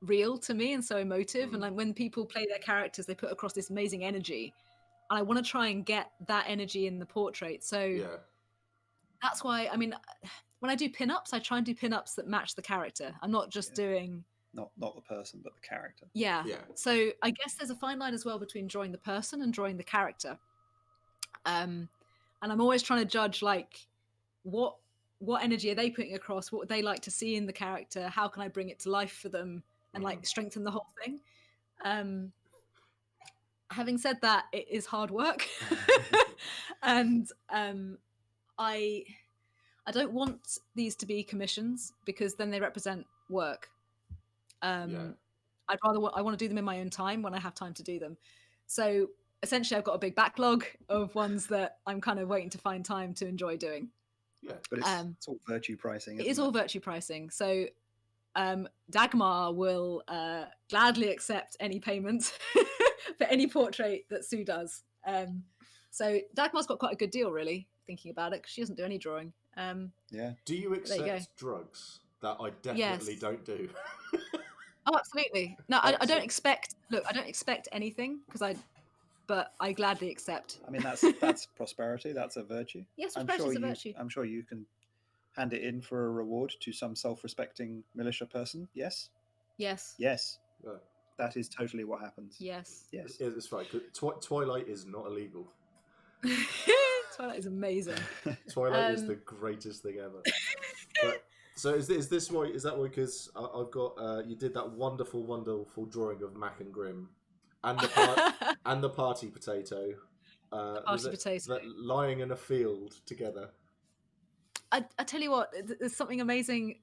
[SPEAKER 4] real to me and so emotive, and like when people play their characters, they put across this amazing energy, and I want to try and get that energy in the portrait. So that's why, I mean, when I do pin-ups, I try and do pin-ups that match the character. I'm not just doing
[SPEAKER 3] not the person but the character.
[SPEAKER 4] So I guess there's a fine line as well between drawing the person and drawing the character, and I'm always trying to judge like what energy are they putting across, what would they like to see in the character, how can I bring it to life for them and like strengthen the whole thing. Having said that, it is hard work. And I don't want these to be commissions because then they represent work. I want to do them in my own time when I have time to do them. So essentially I've got a big backlog of ones that I'm kind of waiting to find time to enjoy doing.
[SPEAKER 2] Yeah,
[SPEAKER 3] but it's all virtue pricing.
[SPEAKER 4] It is all virtue pricing. So Dagmar will gladly accept any payment for any portrait that Sue does. So Dagmar's got quite a good deal, really, thinking about it, because she doesn't do any drawing.
[SPEAKER 2] Do you accept drugs? That I definitely don't do.
[SPEAKER 4] Oh, absolutely. No, I don't expect. Look, I don't expect anything but I gladly accept.
[SPEAKER 3] I mean, that's prosperity. That's a virtue.
[SPEAKER 4] Yes, prosperity is a virtue.
[SPEAKER 3] I'm sure you can hand it in for a reward to some self-respecting militia person. Yes.
[SPEAKER 4] Yes.
[SPEAKER 3] Yes. That is totally what happens.
[SPEAKER 4] Yes.
[SPEAKER 3] Yes.
[SPEAKER 2] It's right. Twilight is not illegal.
[SPEAKER 4] Twilight is amazing.
[SPEAKER 2] Twilight is the greatest thing ever. So is this why? Is that why? Because I've got you did that wonderful drawing of Mac and Grim, and the party potato.
[SPEAKER 4] Party potato
[SPEAKER 2] lying in a field together.
[SPEAKER 4] I tell you what, there's something amazing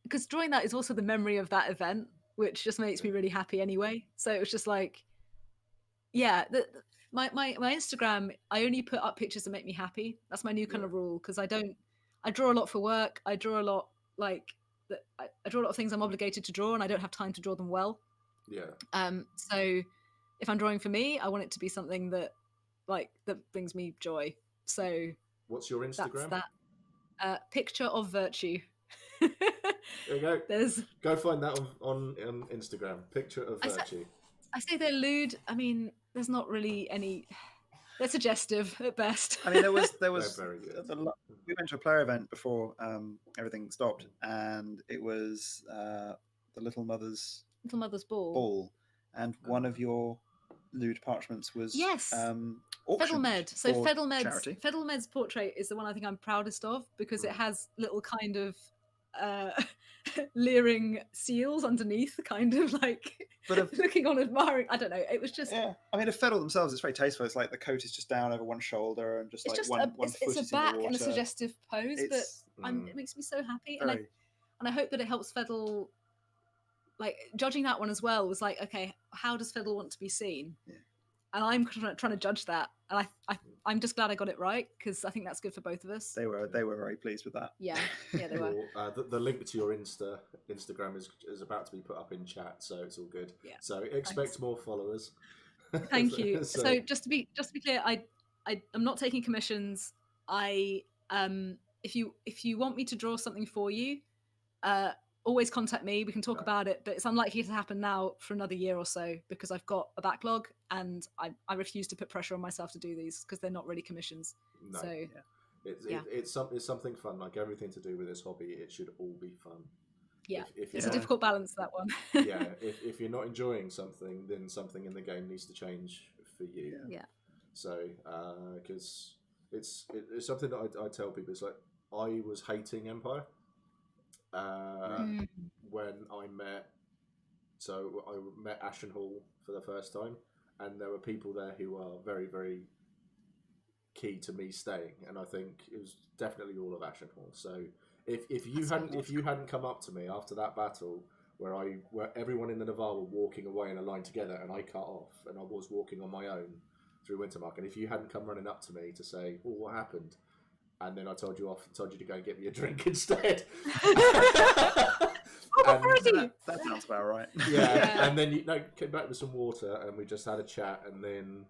[SPEAKER 4] because drawing that is also the memory of that event, which just makes me really happy anyway. So it was just like, my Instagram, I only put up pictures that make me happy. That's my new kind of rule, because I draw a lot for work. I draw a lot I draw a lot of things I'm obligated to draw, and I don't have time to draw them well. So if I'm drawing for me, I want it to be something that brings me joy. So
[SPEAKER 2] what's your Instagram?
[SPEAKER 4] That's that. Picture of virtue.
[SPEAKER 2] There you go. Go find that on Instagram. Picture of virtue.
[SPEAKER 4] I say they're lewd. I mean, there's not really any. They're suggestive at best.
[SPEAKER 3] I mean, there was.
[SPEAKER 2] Very good.
[SPEAKER 3] We went to a player event before everything stopped, and it was the Little Mother's
[SPEAKER 4] Ball.
[SPEAKER 3] And one of your lewd parchments was
[SPEAKER 4] Yes.
[SPEAKER 3] auctioned
[SPEAKER 4] Fiddlemed. So
[SPEAKER 3] for charity.
[SPEAKER 4] Fiddlemed's portrait is the one I think I'm proudest of, because it has little kind of leering seals underneath, kind of like looking on, admiring. I don't know. It was just
[SPEAKER 3] I mean, a fiddle themselves, it's very tasteful. It's like the coat is just down over one shoulder and just
[SPEAKER 4] it's
[SPEAKER 3] like
[SPEAKER 4] just
[SPEAKER 3] one
[SPEAKER 4] it's
[SPEAKER 3] foot
[SPEAKER 4] a
[SPEAKER 3] is in the
[SPEAKER 4] back
[SPEAKER 3] water.
[SPEAKER 4] and a suggestive pose,
[SPEAKER 3] It's,
[SPEAKER 4] but it makes me so happy,
[SPEAKER 3] very...
[SPEAKER 4] and I hope that it helps Fiddle. Like judging that one as well was like, okay, how does Fiddle want to be seen?
[SPEAKER 3] Yeah.
[SPEAKER 4] And I'm trying to judge that, and I'm just glad I got it right, because I think that's good for both of us.
[SPEAKER 3] They were very pleased with that.
[SPEAKER 4] Yeah, they were.
[SPEAKER 2] The link to your Instagram is about to be put up in chat, so it's all good.
[SPEAKER 4] Yeah.
[SPEAKER 2] So expect more followers.
[SPEAKER 4] Thank you. So just to be clear, I'm not taking commissions. If you want me to draw something for you, always contact me. We can talk about it, but it's unlikely to happen now for another year or so, because I've got a backlog, and I refuse to put pressure on myself to do these, because they're not really commissions.
[SPEAKER 2] No.
[SPEAKER 4] So
[SPEAKER 2] it's something fun. Like everything to do with this hobby, it should all be fun.
[SPEAKER 4] Yeah, it's a difficult balance, that one.
[SPEAKER 2] Yeah, if you're not enjoying something, then something in the game needs to change for you.
[SPEAKER 4] Yeah.
[SPEAKER 2] So because it's something that I tell people. It's like, I was hating Empire when I met Ashenhall for the first time, and there were people there who are very, very key to me staying, and I think it was definitely all of Ashenhall. So if you hadn't come up to me after that battle where everyone in the Navarre were walking away in a line together and I cut off and I was walking on my own through Wintermark, and if you hadn't come running up to me to say, "Oh, what happened?" and then I told you off and told you to go and get me a drink instead.
[SPEAKER 3] That sounds about right.
[SPEAKER 2] Yeah. And then you came back with some water and we just had a chat, and then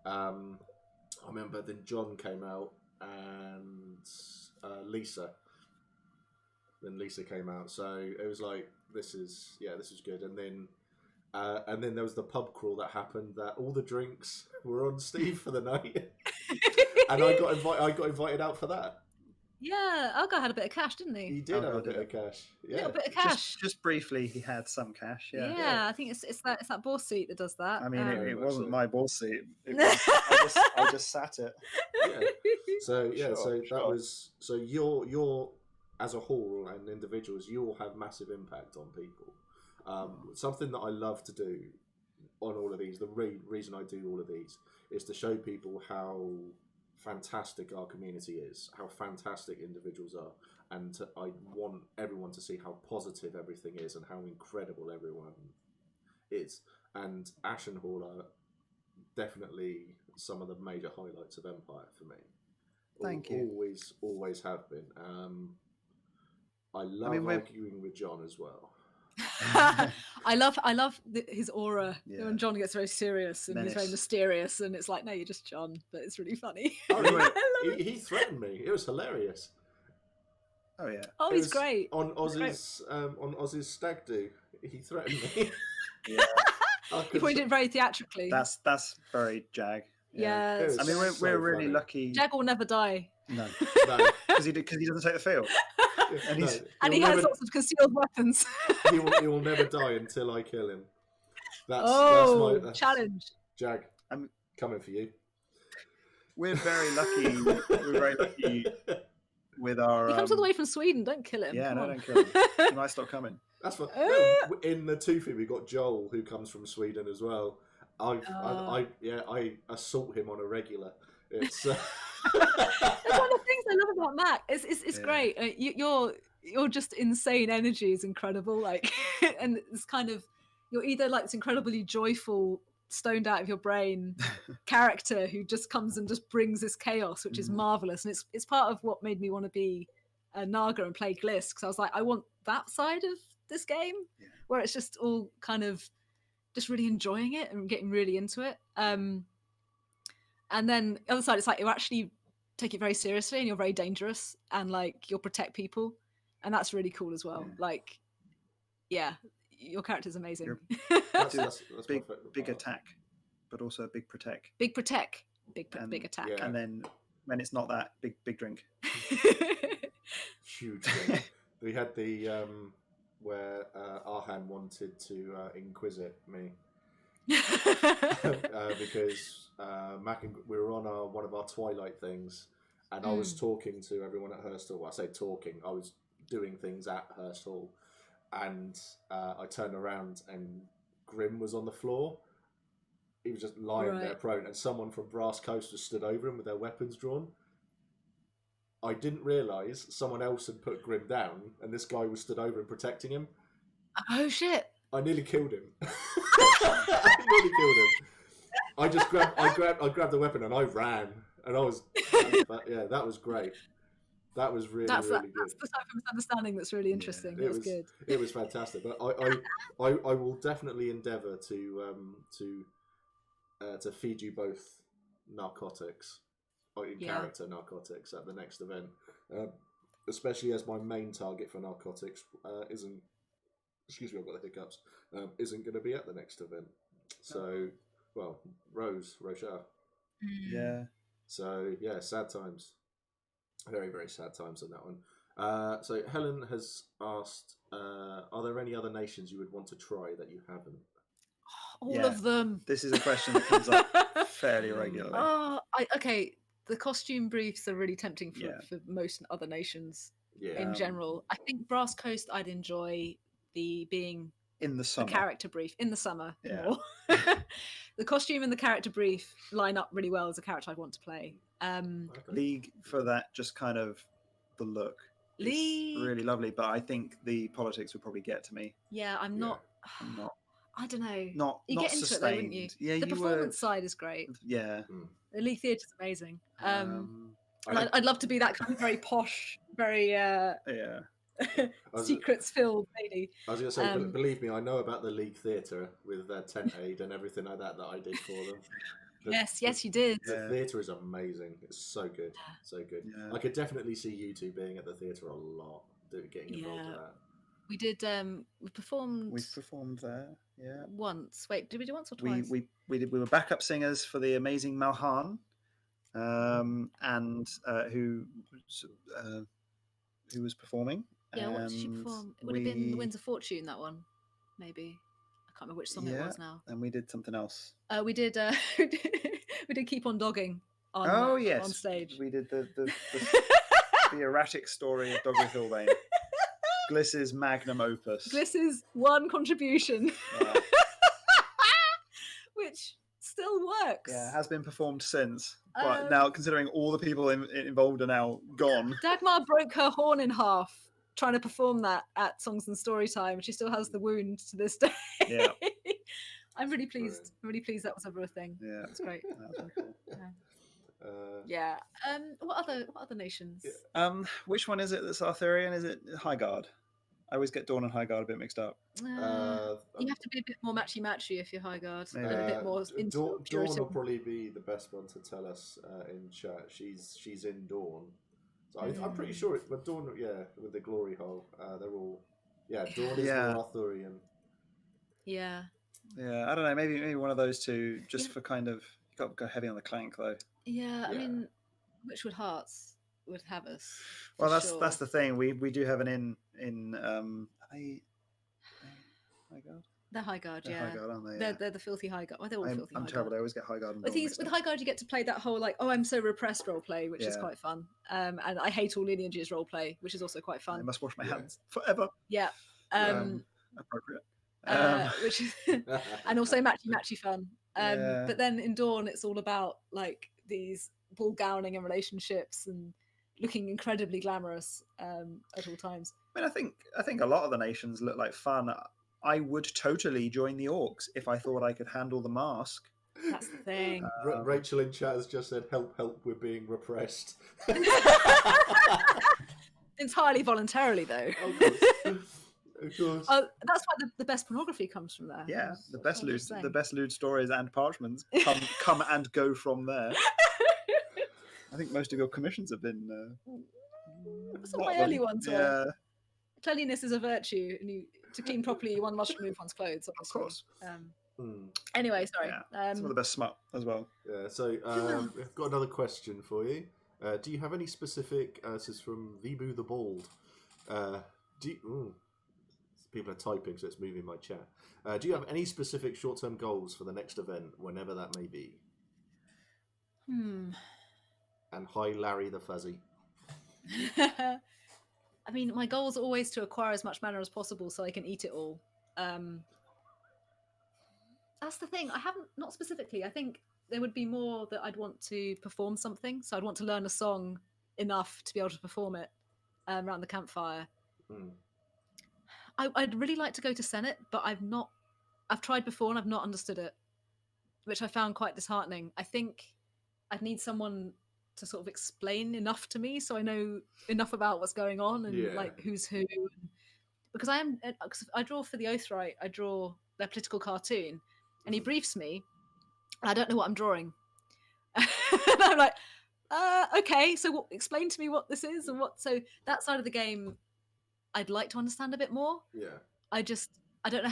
[SPEAKER 2] I remember then John came out and Lisa. Then Lisa came out, so it was like, this is good. And then there was the pub crawl that happened, that all the drinks were on Steve for the night. And I got invited out for that.
[SPEAKER 4] Yeah, Algar had a bit of cash, didn't he?
[SPEAKER 2] He did have a bit of cash. Yeah,
[SPEAKER 4] a little bit of cash.
[SPEAKER 3] Just briefly, he had some cash.
[SPEAKER 4] Yeah, I think it's that boss seat that does that.
[SPEAKER 3] I mean, it wasn't my boss seat. I just sat it.
[SPEAKER 2] Yeah. So that was you're as a hall and individuals, you all have massive impact on people. Something that I love to do on all of these, the reason I do all of these, is to show people how fantastic our community is, how fantastic individuals are, and I want everyone to see how positive everything is and how incredible everyone is. And Ashenhall are definitely some of the major highlights of Empire for me.
[SPEAKER 3] Thank you.
[SPEAKER 2] Always have been. I love arguing with John as well.
[SPEAKER 4] I love his aura when John gets very serious and he's very mysterious, and it's like, no, you're just John, but it's really funny.
[SPEAKER 2] He threatened me. It was hilarious.
[SPEAKER 3] Oh yeah.
[SPEAKER 4] Oh, he's great.
[SPEAKER 2] On Oz's stag do, he threatened me.
[SPEAKER 3] Yeah.
[SPEAKER 4] He pointed it very theatrically.
[SPEAKER 3] That's very Jag.
[SPEAKER 4] Yeah.
[SPEAKER 3] I mean, we're really lucky.
[SPEAKER 4] Jag will never die.
[SPEAKER 3] No, because he doesn't take the field.
[SPEAKER 4] And he has lots of concealed weapons.
[SPEAKER 2] he will never die until I kill him. That's my
[SPEAKER 4] challenge.
[SPEAKER 2] Jag, I'm coming for you.
[SPEAKER 3] We're very lucky. With our.
[SPEAKER 4] He comes all the way from Sweden. Don't kill him.
[SPEAKER 3] Yeah, don't kill him. He might stop coming.
[SPEAKER 2] That's what. In the Toothy, we got Joel, who comes from Sweden as well. I assault him on a regular. It's.
[SPEAKER 4] That's one of the things I love about Mac. It's great. You're just insane. Energy is incredible. Like, and it's kind of, you're either like this incredibly joyful, stoned out of your brain character who just comes and just brings this chaos, which is marvelous. And it's part of what made me want to be a Naga and play Gliss, because I was like, I want that side of this game where it's just all kind of just really enjoying it and getting really into it. And then the other side, it's like you actually take it very seriously and you're very dangerous and like you'll protect people, and that's really cool as well. Like, your character's amazing.
[SPEAKER 2] That's
[SPEAKER 3] big attack, but also big protect.
[SPEAKER 4] Big attack.
[SPEAKER 2] Yeah.
[SPEAKER 3] And then when it's not that, big drink.
[SPEAKER 2] Huge drink. We had the where Arhan wanted to inquisit me. because Mac and we were on one of our Twilight things, and I was talking to everyone at Hurst Hall. Well, I say talking, I was doing things at Hurst Hall, and I turned around and Grim was on the floor. He was just lying there prone, and someone from Brass Coast was stood over him with their weapons drawn. I didn't realise someone else had put Grim down, and this guy was stood over him protecting him.
[SPEAKER 4] Oh shit!
[SPEAKER 2] I nearly killed him. I nearly killed him. I grabbed the weapon and I ran, and I was, yeah, that was great. That was really good.
[SPEAKER 4] That's the type of misunderstanding that's really interesting. Yeah, it was good.
[SPEAKER 2] It was fantastic. But I will definitely endeavour to feed you both narcotics, or in character narcotics at the next event. Especially as my main target for narcotics isn't. Excuse me, I've got the hiccups. Isn't going to be at the next event. So, well, Rochelle.
[SPEAKER 3] Yeah.
[SPEAKER 2] So yeah, sad times. Very, very sad times on that one. So Helen has asked, are there any other nations you would want to try that you haven't?
[SPEAKER 4] All of them.
[SPEAKER 3] This is a question that comes up fairly regularly.
[SPEAKER 4] Okay. The costume briefs are really tempting for most other nations in general. I think Brass Coast I'd enjoy the being
[SPEAKER 3] in the summer.
[SPEAKER 4] The character brief in the summer more. The costume and the character brief line up really well as a character I'd want to play.
[SPEAKER 3] League for that, just kind of the look. League it's really lovely, but I think the politics would probably get to me.
[SPEAKER 4] Yeah, I'm not. I don't know.
[SPEAKER 3] You
[SPEAKER 4] get
[SPEAKER 3] into
[SPEAKER 4] it though, wouldn't you?
[SPEAKER 3] Yeah,
[SPEAKER 4] the performance side is great.
[SPEAKER 3] Yeah.
[SPEAKER 4] The League Theatre's amazing. I'd love to be that kind of very posh, very secrets filled lady.
[SPEAKER 2] I was going to say, believe me, I know about the League Theatre with their tent aid and everything like that I did for them.
[SPEAKER 4] Yes, you did.
[SPEAKER 2] The theatre is amazing. It's so good, so good. Yeah. I could definitely see you two being at the theatre a lot, getting involved in that.
[SPEAKER 4] We did. We performed.
[SPEAKER 3] We performed there. Yeah.
[SPEAKER 4] Once. Wait, did we do once or twice?
[SPEAKER 3] We did. We were backup singers for the amazing Malhan, and who was performing.
[SPEAKER 4] Yeah, what did she perform? It would have been The Winds of Fortune, that one, maybe. I can't remember which song it was now.
[SPEAKER 3] And we did something else.
[SPEAKER 4] We did we did Keep on Dogging on stage.
[SPEAKER 3] We did the erratic story of Doggery Hillbane. Gliss's magnum opus.
[SPEAKER 4] Gliss's one contribution.
[SPEAKER 3] Wow.
[SPEAKER 4] Which still works.
[SPEAKER 3] Yeah, has been performed since. But now, considering all the people involved are now gone.
[SPEAKER 4] Dagmar broke her horn in half trying to perform that at Songs and Storytime. She still has the wound to this day.
[SPEAKER 3] Yeah.
[SPEAKER 4] I'm really pleased. I'm really pleased that was ever a thing.
[SPEAKER 3] Yeah.
[SPEAKER 4] That's great.
[SPEAKER 3] That's really cool.
[SPEAKER 4] Yeah. What other nations?
[SPEAKER 3] Which one is it that's Arthurian? Is it Highguard? I always get Dawn and Highguard a bit mixed up.
[SPEAKER 4] You have to be a bit more matchy with your Highguard. And a bit more
[SPEAKER 2] Dawn will probably be the best one to tell us in chat. She's in Dawn. So I'm pretty sure it's but Dawn, with the glory hole. They're all Dawn is more Arthurian.
[SPEAKER 4] Yeah.
[SPEAKER 3] Yeah, I don't know, maybe one of those two, just for kind of you got to go heavy on the clank though.
[SPEAKER 4] Yeah, I mean, Witchwood Hearts would have us.
[SPEAKER 3] Well, that's the thing. We do have an in Highguard.
[SPEAKER 4] They're Highguard,
[SPEAKER 3] They're Highguard, aren't they?
[SPEAKER 4] They're the filthy Highguard. Well, they're all filthy.
[SPEAKER 3] I'm terrible. I always get Highguard.
[SPEAKER 4] With Highguard, you get to play that whole I'm so repressed role play, which is quite fun. And I hate all lineages role play, which is also quite fun.
[SPEAKER 3] I must wash my hands forever.
[SPEAKER 4] Yeah.
[SPEAKER 3] Appropriate.
[SPEAKER 4] Which is and also matchy fun. But then in Dawn, it's all about these ball gowning and relationships and looking incredibly glamorous at all times.
[SPEAKER 3] I mean, I think a lot of the nations look like fun. I would totally join the orcs if I thought I could handle the mask.
[SPEAKER 4] That's the thing.
[SPEAKER 2] Rachel in chat has just said, help, we're being repressed.
[SPEAKER 4] Entirely voluntarily, though.
[SPEAKER 2] Of course.
[SPEAKER 4] That's why the best pornography comes from there.
[SPEAKER 3] Yeah, the best lewd stories and parchments come and go from there. I think most of your commissions have been.
[SPEAKER 4] Some of my early ones were. Cleanliness is a virtue, and to clean properly, one must remove one's clothes. Obviously.
[SPEAKER 3] Of course.
[SPEAKER 4] Anyway, sorry.
[SPEAKER 3] Yeah. Some of the best smut as well.
[SPEAKER 2] Yeah. So we've got another question for you. Do you have any specific? This is from Vibu the Bald. people are typing, so it's moving my chat. Do you have any specific short-term goals for the next event, whenever that may be? And hi, Larry the Fuzzy.
[SPEAKER 4] I mean, my goal is always to acquire as much mana as possible so I can eat it all. That's the thing. I haven't, not specifically. I think there would be more that I'd want to perform something. So I'd want to learn a song enough to be able to perform it around the campfire. I'd really like to go to Senate, but I've tried before and I've not understood it, which I found quite disheartening. I think I'd need someone to sort of explain enough to me so I know enough about what's going on and like who's who. Because I draw for the Oathright, I draw their political cartoon, and he briefs me, and I don't know what I'm drawing. And I'm like, okay, so explain to me what this is and what. So that side of the game, I'd like to understand a bit more.
[SPEAKER 2] Yeah.
[SPEAKER 4] I don't know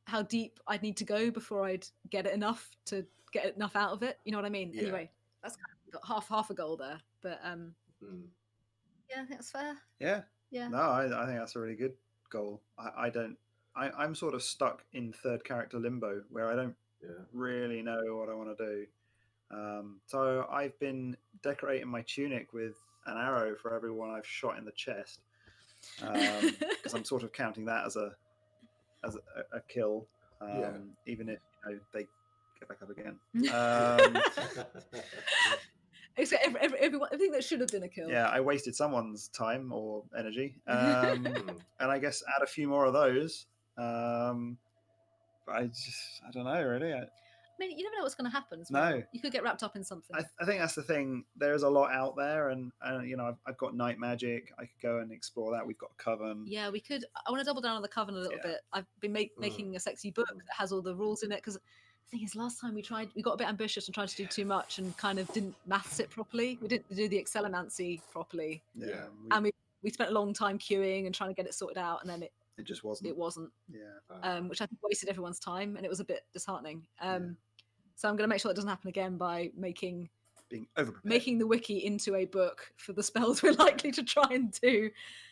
[SPEAKER 4] how deep I'd need to go before I'd get it enough to get enough out of it. You know what I mean?
[SPEAKER 2] Yeah.
[SPEAKER 4] Anyway, that's kind of got half a goal there, but yeah, I think that's fair.
[SPEAKER 3] Yeah.
[SPEAKER 4] Yeah.
[SPEAKER 3] No, I think that's a really good goal. I'm sort of stuck in third character limbo where I don't really know what I want to do. So I've been decorating my tunic with an arrow for everyone I've shot in the chest, because I'm sort of counting that as a kill, even if they get back up again.
[SPEAKER 4] Except everything that should have been a kill.
[SPEAKER 3] Yeah, I wasted someone's time or energy, and I guess add a few more of those. I don't know really.
[SPEAKER 4] I mean, you never know what's going to happen as well.
[SPEAKER 3] No.
[SPEAKER 4] You could get wrapped up in something.
[SPEAKER 3] I think that's the thing. There's a lot out there, and I've got night magic. I could go and explore that. We've got Coven.
[SPEAKER 4] Yeah, we could. I want to double down on the Coven a little bit. I've been making a sexy book that has all the rules in it, because the thing is, last time we got a bit ambitious and tried to do too much and kind of didn't maths it properly. We didn't do the Excellenancy properly.
[SPEAKER 3] Yeah.
[SPEAKER 4] And we spent a long time queuing and trying to get it sorted out, and then
[SPEAKER 3] it just wasn't.
[SPEAKER 4] It wasn't.
[SPEAKER 3] Yeah.
[SPEAKER 4] Which I think wasted everyone's time, and it was a bit disheartening. So I'm going to make sure that doesn't happen again by making the wiki into a book for the spells we're likely to try and do,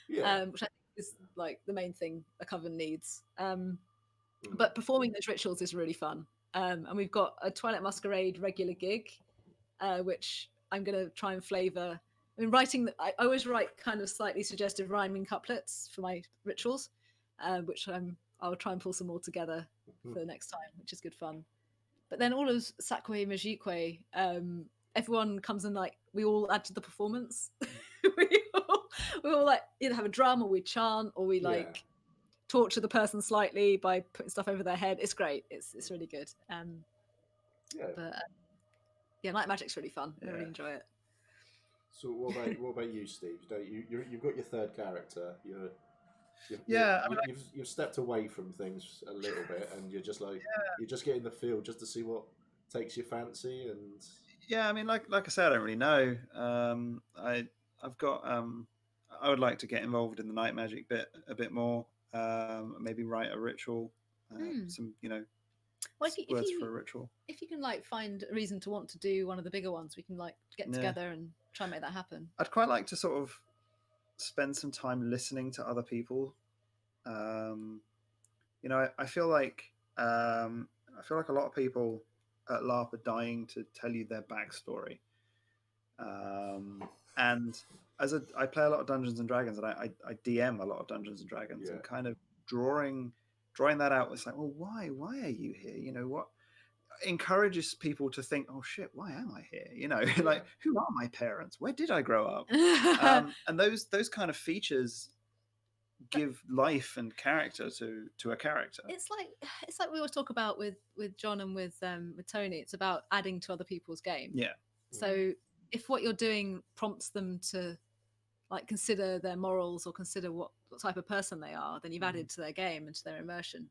[SPEAKER 4] which I think is like the main thing a Coven needs. But performing those rituals is really fun. And we've got a Twilight Masquerade regular gig, which I'm going to try and flavour. I mean, I always write kind of slightly suggestive rhyming couplets for my rituals, which I'll try and pull some more together for the next time, which is good fun. But then all of Sacque Magique, everyone comes and like we all add to the performance. we all like either have a drum or we chant or we like torture the person slightly by putting stuff over their head. It's great. It's really good. But night magic's really fun. I really enjoy it.
[SPEAKER 2] So what about you, Steve? You've got your third character. You've stepped away from things a little bit, and you're just like you're just getting the feel just to see what takes your fancy. And
[SPEAKER 3] I mean, like I said, I don't really know. I've got I would like to get involved in the night magic bit a bit more. Maybe write a ritual, some words for a ritual.
[SPEAKER 4] If you can like find a reason to want to do one of the bigger ones, we can like get together and try and make that happen.
[SPEAKER 3] I'd quite like to sort of spend some time listening to other people. I feel like a lot of people at LARP are dying to tell you their backstory. And I play a lot of Dungeons and Dragons, and I DM a lot of Dungeons and Dragons, and kind of drawing that out. It's like, well, why are you here? What encourages people to think, oh shit, why am I here? Like, who are my parents? Where did I grow up? And those kind of features give life and character to a character.
[SPEAKER 4] It's like we always talk about with John and with Tony. It's about adding to other people's game.
[SPEAKER 3] Yeah.
[SPEAKER 4] So if what you're doing prompts them to like consider their morals or consider what type of person they are, then you've added to their game and to their immersion.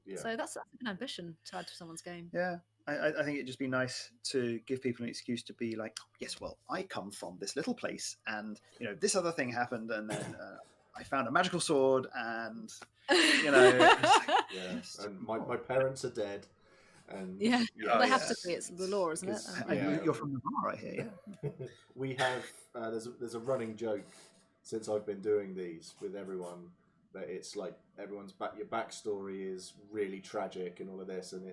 [SPEAKER 4] Yeah. So that's an ambition to add to someone's game.
[SPEAKER 3] Yeah. I think it'd just be nice to give people an excuse to be like, yes, well, I come from this little place, and this other thing happened, and then I found a magical sword, and
[SPEAKER 2] and my parents are dead, and
[SPEAKER 4] well, they have to be. It's the law, isn't it?
[SPEAKER 3] You're from the bar right here. Yeah.
[SPEAKER 2] We have there's a running joke since I've been doing these with everyone that it's like everyone's your backstory is really tragic and all of this, and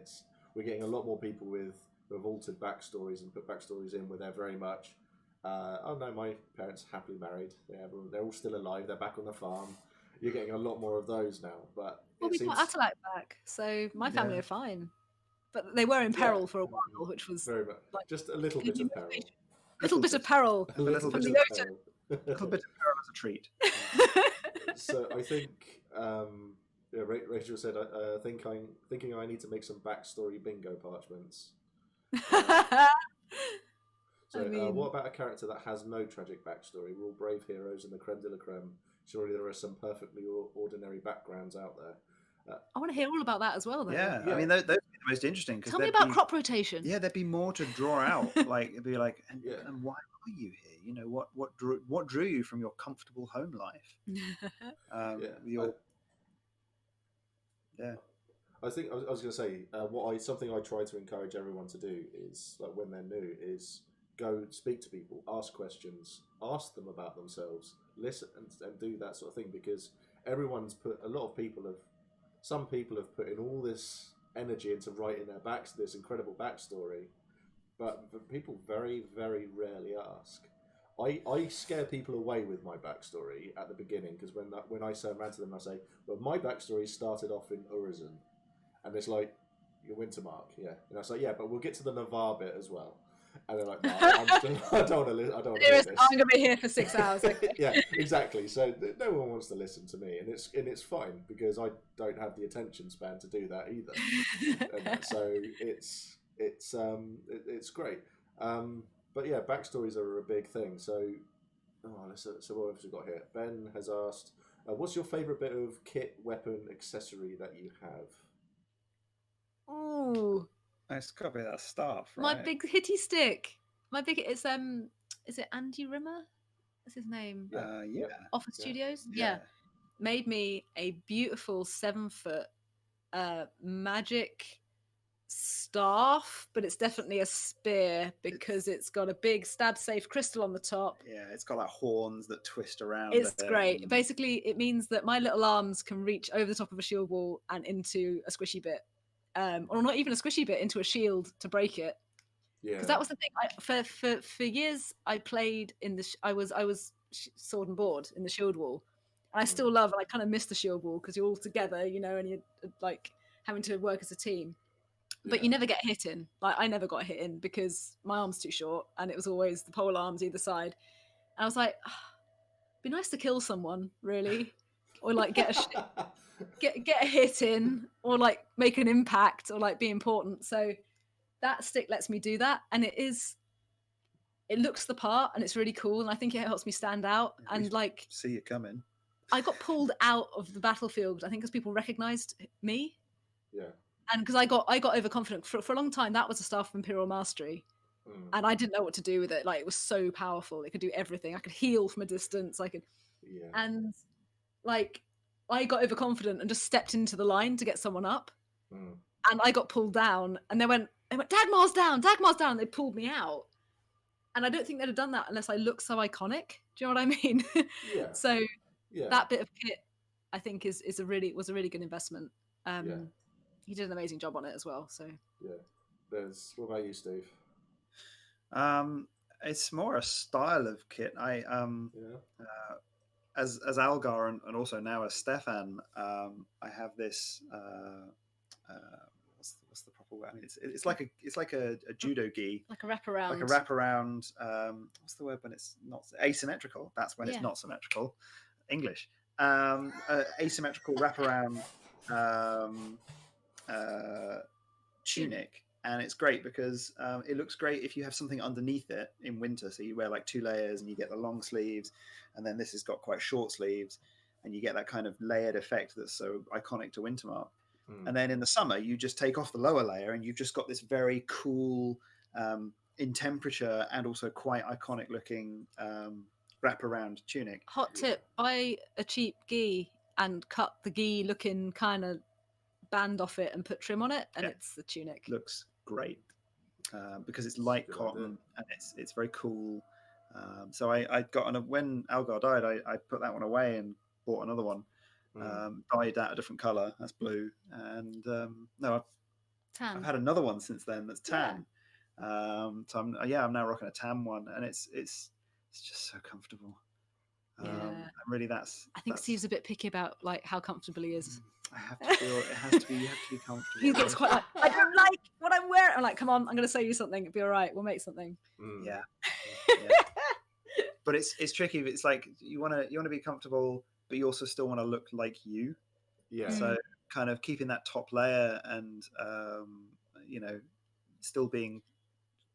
[SPEAKER 2] we're getting a lot more people who have altered backstories and put backstories in where they're very much. Oh no, my parents are happily married. They're all still alive. They're back on the farm. You're getting a lot more of those now, but
[SPEAKER 4] Well, we got Atalak back, so my family
[SPEAKER 3] Yeah.
[SPEAKER 4] are fine. But they were in peril for a while, which was
[SPEAKER 2] very much
[SPEAKER 4] like
[SPEAKER 2] just a little bit of peril.
[SPEAKER 4] little bit of peril
[SPEAKER 3] A little
[SPEAKER 4] from
[SPEAKER 3] bit
[SPEAKER 4] the
[SPEAKER 3] of
[SPEAKER 4] ocean.
[SPEAKER 3] A little bit of peril as a treat.
[SPEAKER 2] So I think Rachel said, thinking I need to make some backstory bingo parchments. So
[SPEAKER 4] I mean,
[SPEAKER 2] what about a character that has no tragic backstory? We're all brave heroes in the creme de la creme. Surely there are some perfectly ordinary backgrounds out there.
[SPEAKER 4] I want to hear all about that as well, though.
[SPEAKER 3] Yeah, I mean, those are the most interesting.
[SPEAKER 4] Tell me about crop rotation.
[SPEAKER 3] Yeah, there'd be more to draw out. Like, it'd be like, and why are you here? You know, what drew you from your comfortable home life?
[SPEAKER 2] I think I was going to say something I try to encourage everyone to do is, like, when they're new, is go speak to people, ask questions, ask them about themselves, listen and do that sort of thing, because some people have put in all this energy into writing this incredible backstory, but people very, very rarely ask. I scare people away with my backstory at the beginning, because when I say around to them, I say, well, my backstory started off in Urizen, and it's like, your Wintermark, yeah, and I say, yeah, but we'll get to the Navarre bit as well. And they're like, no, I don't want to hear this.
[SPEAKER 4] I'm going to be here for 6 hours. Okay.
[SPEAKER 2] Yeah, exactly. So no one wants to listen to me, and it's fine, because I don't have the attention span to do that either. And so it's great. But yeah, backstories are a big thing. So what have we got here? Ben has asked, what's your favourite bit of kit, weapon, accessory that you have?
[SPEAKER 4] Ooh.
[SPEAKER 3] It's got to be that staff, right?
[SPEAKER 4] My big hitty stick. Is it Andy Rimmer? That's his name.
[SPEAKER 3] Yeah.
[SPEAKER 4] Office Studios? Yeah. Made me a beautiful 7-foot magic staff, but it's definitely a spear because it's got a big stab safe crystal on the top.
[SPEAKER 3] Yeah, it's got like horns that twist around.
[SPEAKER 4] It's great. Basically, it means that my little arms can reach over the top of a shield wall and into a squishy bit. Or not even a squishy bit, into a shield to break it. Yeah. Because that was the thing. For years, I played in I was sword and board in the shield wall. And I still love, and I kind of miss the shield wall because you're all together, you know, and you're like having to work as a team. But you never get hit in. Like, I never got hit in because my arm's too short, and it was always the pole arms either side. And I was like, be nice to kill someone, really, or like get a hit in, or like make an impact, or like be important. So that stick lets me do that, and it looks the part, and it's really cool, and I think it helps me stand out. And like,
[SPEAKER 3] see you coming.
[SPEAKER 4] I got pulled out of the battlefield, I think, because people recognized me.
[SPEAKER 2] Yeah.
[SPEAKER 4] And because I got overconfident for a long time. That was a staff of Imperial Mastery, and I didn't know what to do with it. Like, it was so powerful; it could do everything. I could heal from a distance. And like, I got overconfident and just stepped into the line to get someone up, and I got pulled down. And they went, Dagmar's down, and they pulled me out. And I don't think they'd have done that unless I looked so iconic. Do you know what I mean?
[SPEAKER 2] Yeah.
[SPEAKER 4] So that bit of kit, I think, was a really good investment. He did an amazing job on it as well. So
[SPEAKER 2] what about you, Steve?
[SPEAKER 3] It's more a style of kit. As Algar and also now as Stefan, I have this. What's the proper way? I mean, it's like a judo gi,
[SPEAKER 4] like a wraparound.
[SPEAKER 3] Like a wraparound. What's the word when it's not asymmetrical? That's when it's not symmetrical. English. Asymmetrical wraparound tunic, and it's great because it looks great if you have something underneath it in winter. So you wear like 2 layers, and you get the long sleeves, and then this has got quite short sleeves, and you get that kind of layered effect that's so iconic to Wintermark. And then in the summer, you just take off the lower layer, and you've just got this very cool, in temperature and also quite iconic looking wraparound tunic.
[SPEAKER 4] Hot tip: buy a cheap gi and cut the gi looking kind of band off it and put trim on it, and it's the tunic.
[SPEAKER 3] Looks great because it's light cotton and it's very cool. So I got when Algar died, I put that one away and bought another one. dyed that a different color. That's blue. And no,
[SPEAKER 4] Tan.
[SPEAKER 3] I've had another one since then that's tan. So I'm now rocking a tan one, and it's just so comfortable. And really,
[SPEAKER 4] I think Steve's a bit picky about like how comfortable he is.
[SPEAKER 3] I have to feel it has to be. You have to be comfortable.
[SPEAKER 4] He gets quite like, I don't like what I'm wearing. I'm like, come on, I'm going to show you something. It'll be all right. We'll make something.
[SPEAKER 3] Yeah. But it's tricky. It's like you want to be comfortable, but you also still want to look like you.
[SPEAKER 2] Yeah.
[SPEAKER 3] So kind of keeping that top layer and still being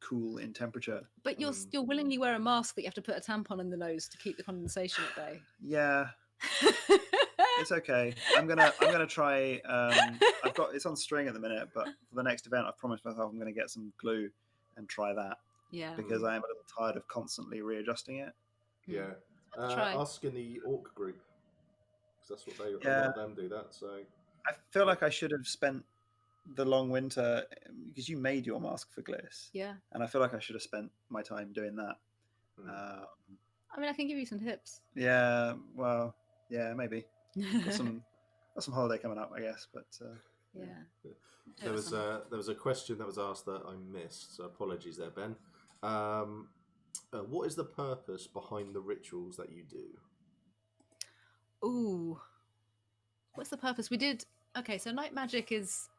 [SPEAKER 3] cool in temperature.
[SPEAKER 4] But you'll willingly wear a mask that you have to put a tampon in the nose to keep the condensation at bay.
[SPEAKER 3] Yeah. It's okay. I'm gonna try. It's on string at the minute, but for the next event, I've promised myself I'm gonna get some glue and try that.
[SPEAKER 4] Yeah.
[SPEAKER 3] Because I am a little tired of constantly readjusting it.
[SPEAKER 2] Yeah. Ask in the orc group, because that's what a lot of them do that. So
[SPEAKER 3] I feel like I should have spent the long winter, because you made your mask for Gliss.
[SPEAKER 4] Yeah.
[SPEAKER 3] And I feel like I should have spent my time doing that.
[SPEAKER 4] I mean, I can give you some tips.
[SPEAKER 3] Yeah. Well. Yeah. Maybe. Got some holiday coming up, I guess. But
[SPEAKER 4] yeah.
[SPEAKER 2] There was a question that was asked that I missed. So apologies there, Ben. What is the purpose behind the rituals that you do?
[SPEAKER 4] Ooh. What's the purpose? So night magic is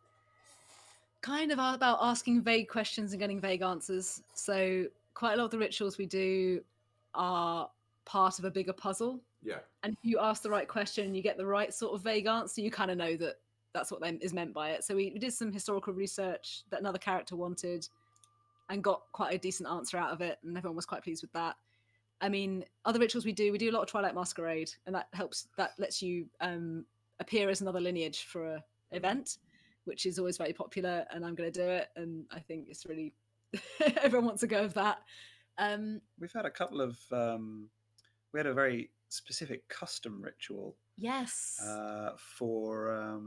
[SPEAKER 4] kind of about asking vague questions and getting vague answers. So quite a lot of the rituals we do are part of a bigger puzzle.
[SPEAKER 2] Yeah.
[SPEAKER 4] And if you ask the right question and you get the right sort of vague answer, you kind of know that that's what is meant by it. So we did some historical research that another character wanted and got quite a decent answer out of it, and everyone was quite pleased with that. I mean, other rituals we do a lot of Twilight Masquerade, and that lets you appear as another lineage for an event, which is always very popular, and I'm going to do it, and I think it's really everyone wants a go of that.
[SPEAKER 3] We've had a couple of we had a very specific custom ritual.
[SPEAKER 4] Yes.
[SPEAKER 3] For